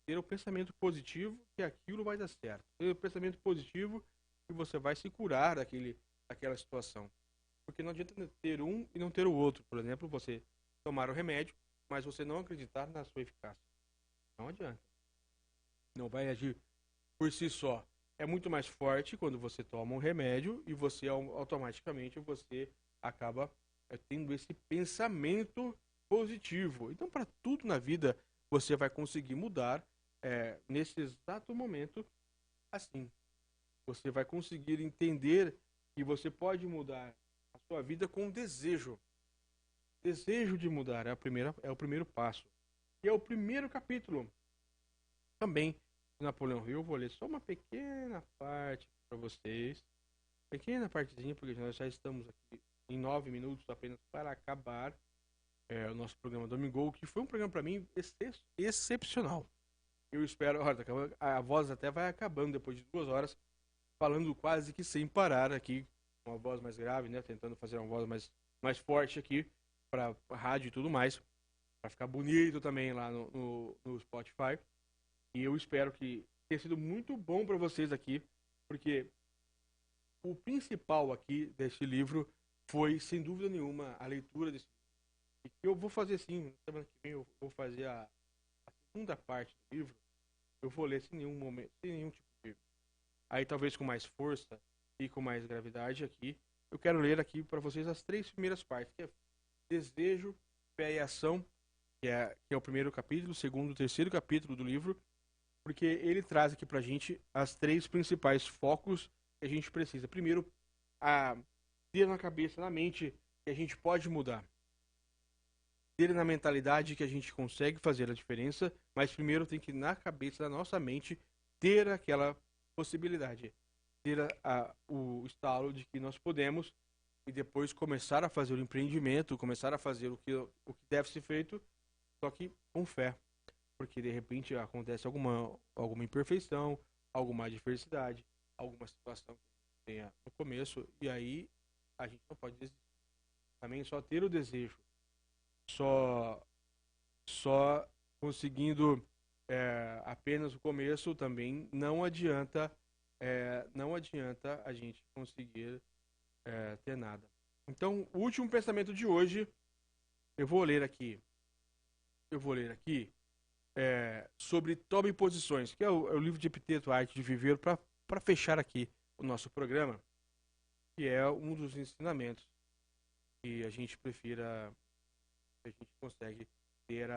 ter o pensamento positivo que aquilo vai dar certo. Ter o pensamento positivo que você vai se curar daquela situação. Porque não adianta ter um e não ter o outro. Por exemplo, você tomar o remédio, mas você não acreditar na sua eficácia. Não adianta. Não vai agir por si só. É muito mais forte quando você toma um remédio e você automaticamente você acaba tendo esse pensamento positivo. Então, para tudo na vida, você vai conseguir mudar nesse exato momento assim. Você vai conseguir entender que você pode mudar a sua vida com desejo. Desejo de mudar é o primeiro passo. E é o primeiro capítulo também de Napoleão Hill. Eu vou ler só uma pequena parte para vocês. Pequena partezinha, porque nós já estamos aqui em 9 minutos apenas para acabar o nosso programa Domingo, que foi um programa para mim excepcional. Eu espero, a voz até vai acabando depois de 2 horas, falando quase que sem parar aqui, uma voz mais grave, né? Tentando fazer uma voz mais forte aqui para rádio e tudo mais, para ficar bonito também lá no Spotify. E eu espero que tenha sido muito bom para vocês aqui, porque o principal aqui deste livro foi, sem dúvida nenhuma, a leitura desse livro. E que eu vou fazer sim, na semana que vem eu vou fazer a segunda parte do livro. Eu vou ler sem nenhum momento, sem nenhum tipo de... Aí talvez com mais força e com mais gravidade aqui. Eu quero ler aqui para vocês as 3 primeiras partes, que é Desejo, Fé e Ação, que é o primeiro capítulo, o segundo e o terceiro capítulo do livro, porque ele traz aqui pra gente as 3 principais focos que a gente precisa. Primeiro, ter na cabeça, na mente, que a gente pode mudar. Ter na mentalidade que a gente consegue fazer a diferença, mas primeiro tem que, na cabeça, na nossa mente, ter aquela possibilidade. Ter o estalo de que nós podemos e depois começar a fazer o empreendimento, começar a fazer o que deve ser feito, só que com fé. Porque de repente acontece alguma imperfeição, alguma adversidade, alguma situação que tenha no começo, e aí a gente não pode desistir. Também só ter o desejo, só conseguindo apenas o começo também não adianta a gente conseguir ter nada. Então, o último pensamento de hoje, eu vou ler aqui sobre Tome Posições, que é o livro de Epiteto, A Arte de Viver, para fechar aqui o nosso programa, que é um dos ensinamentos que a gente consegue ter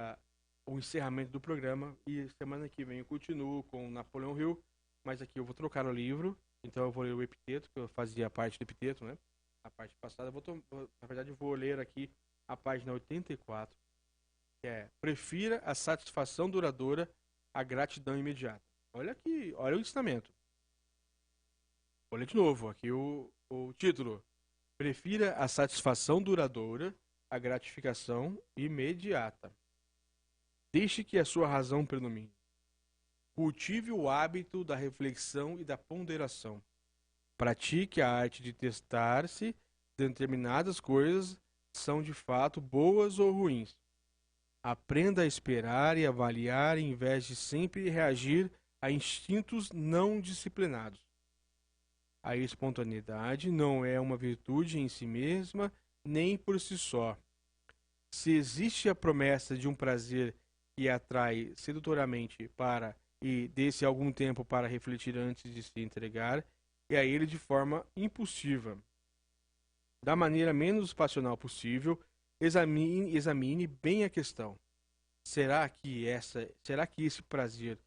o encerramento do programa. E semana que vem eu continuo com Napoleão Hill, mas aqui eu vou trocar o livro, então eu vou ler o Epiteto, que eu fazia parte do Epiteto, né? A parte passada, na verdade eu vou ler aqui a página 84, que é: prefira a satisfação duradoura à gratidão imediata. Olha aqui, olha o ensinamento. Vou ler de novo aqui o título: prefira a satisfação duradoura à gratificação imediata. Deixe que a sua razão predomine. Cultive o hábito da reflexão e da ponderação. Pratique a arte de testar se determinadas coisas são de fato boas ou ruins. Aprenda a esperar e avaliar em vez de sempre reagir a instintos não disciplinados. A espontaneidade não é uma virtude em si mesma, nem por si só. Se existe a promessa de um prazer que atrai sedutoramente e desse algum tempo para refletir antes de se entregar, é a ele de forma impulsiva. Da maneira menos passional possível, examine bem a questão. Será que esse prazer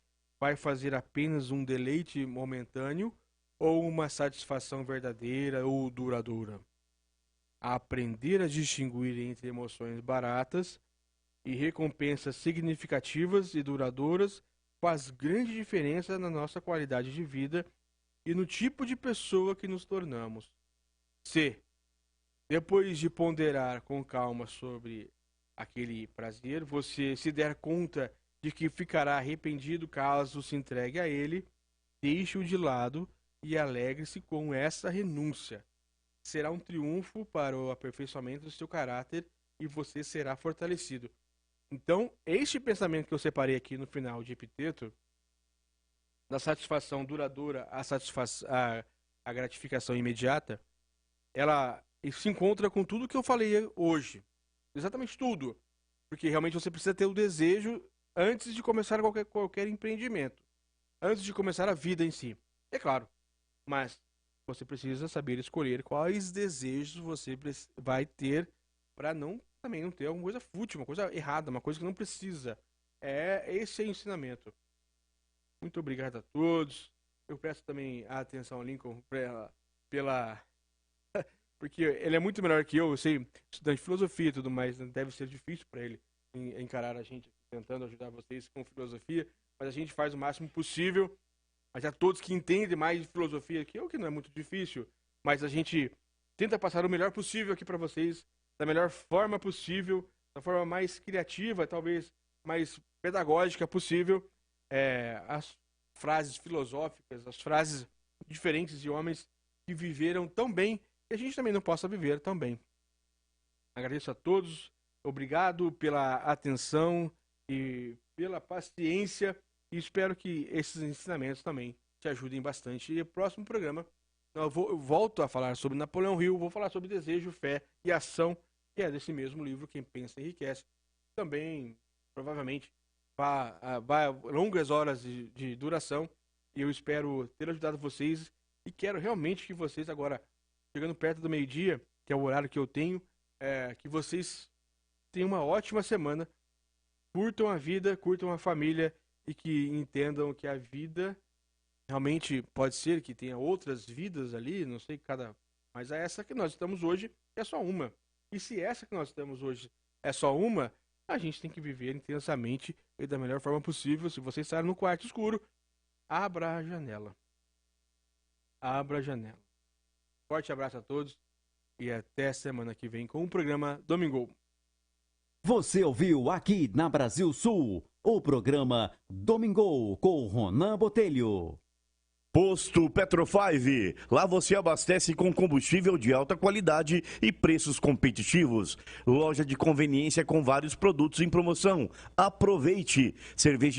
vai fazer apenas um deleite momentâneo ou uma satisfação verdadeira ou duradoura? A aprender a distinguir entre emoções baratas e recompensas significativas e duradouras faz grande diferença na nossa qualidade de vida e no tipo de pessoa que nos tornamos. Se, depois de ponderar com calma sobre aquele prazer, você se der conta de que ficará arrependido caso se entregue a ele, deixe-o de lado e alegre-se com essa renúncia. Será um triunfo para o aperfeiçoamento do seu caráter e você será fortalecido. Então, este pensamento que eu separei aqui no final de Epiteto, da satisfação duradoura à gratificação imediata, ela se encontra com tudo que eu falei hoje. Exatamente tudo. Porque realmente você precisa ter o desejo antes de começar qualquer empreendimento. Antes de começar a vida em si. É claro. Mas você precisa saber escolher quais desejos você vai ter para também não ter alguma coisa fútil, uma coisa errada, uma coisa que não precisa. Esse é o ensinamento. Muito obrigado a todos. Eu peço também a atenção ao Lincoln porque ele é muito melhor que eu sei, estudante de filosofia e tudo mais, deve ser difícil para ele encarar a gente tentando ajudar vocês com filosofia, mas a gente faz o máximo possível. Mas a todos que entendem mais de filosofia que eu, que não é muito difícil, mas a gente tenta passar o melhor possível aqui para vocês, da melhor forma possível, da forma mais criativa, talvez mais pedagógica possível, as frases filosóficas, as frases diferentes de homens que viveram tão bem, que a gente também não possa viver tão bem. Agradeço a todos, obrigado pela atenção e pela paciência. E espero que esses ensinamentos também te ajudem bastante. E no próximo programa eu volto a falar sobre Napoleão Hill, vou falar sobre desejo, fé e ação, que é desse mesmo livro, Quem Pensa Enriquece. Também, provavelmente, vai a longas horas de duração. E eu espero ter ajudado vocês. E quero realmente que vocês agora, chegando perto do meio-dia, que é o horário que eu tenho, que vocês tenham uma ótima semana. Curtam a vida, curtam a família. E que entendam que a vida realmente pode ser que tenha outras vidas ali, não sei mas essa que nós estamos hoje é só uma. E se essa que nós estamos hoje é só uma, a gente tem que viver intensamente e da melhor forma possível. Se você estar no quarto escuro, abra a janela. Abra a janela. Forte abraço a todos e até semana que vem com o programa Domingo. Você ouviu aqui na Brasil Sul o programa Domingo com Ronan Botelho. Posto Petro 5. Lá você abastece com combustível de alta qualidade e preços competitivos. Loja de conveniência com vários produtos em promoção. Aproveite! Cerveja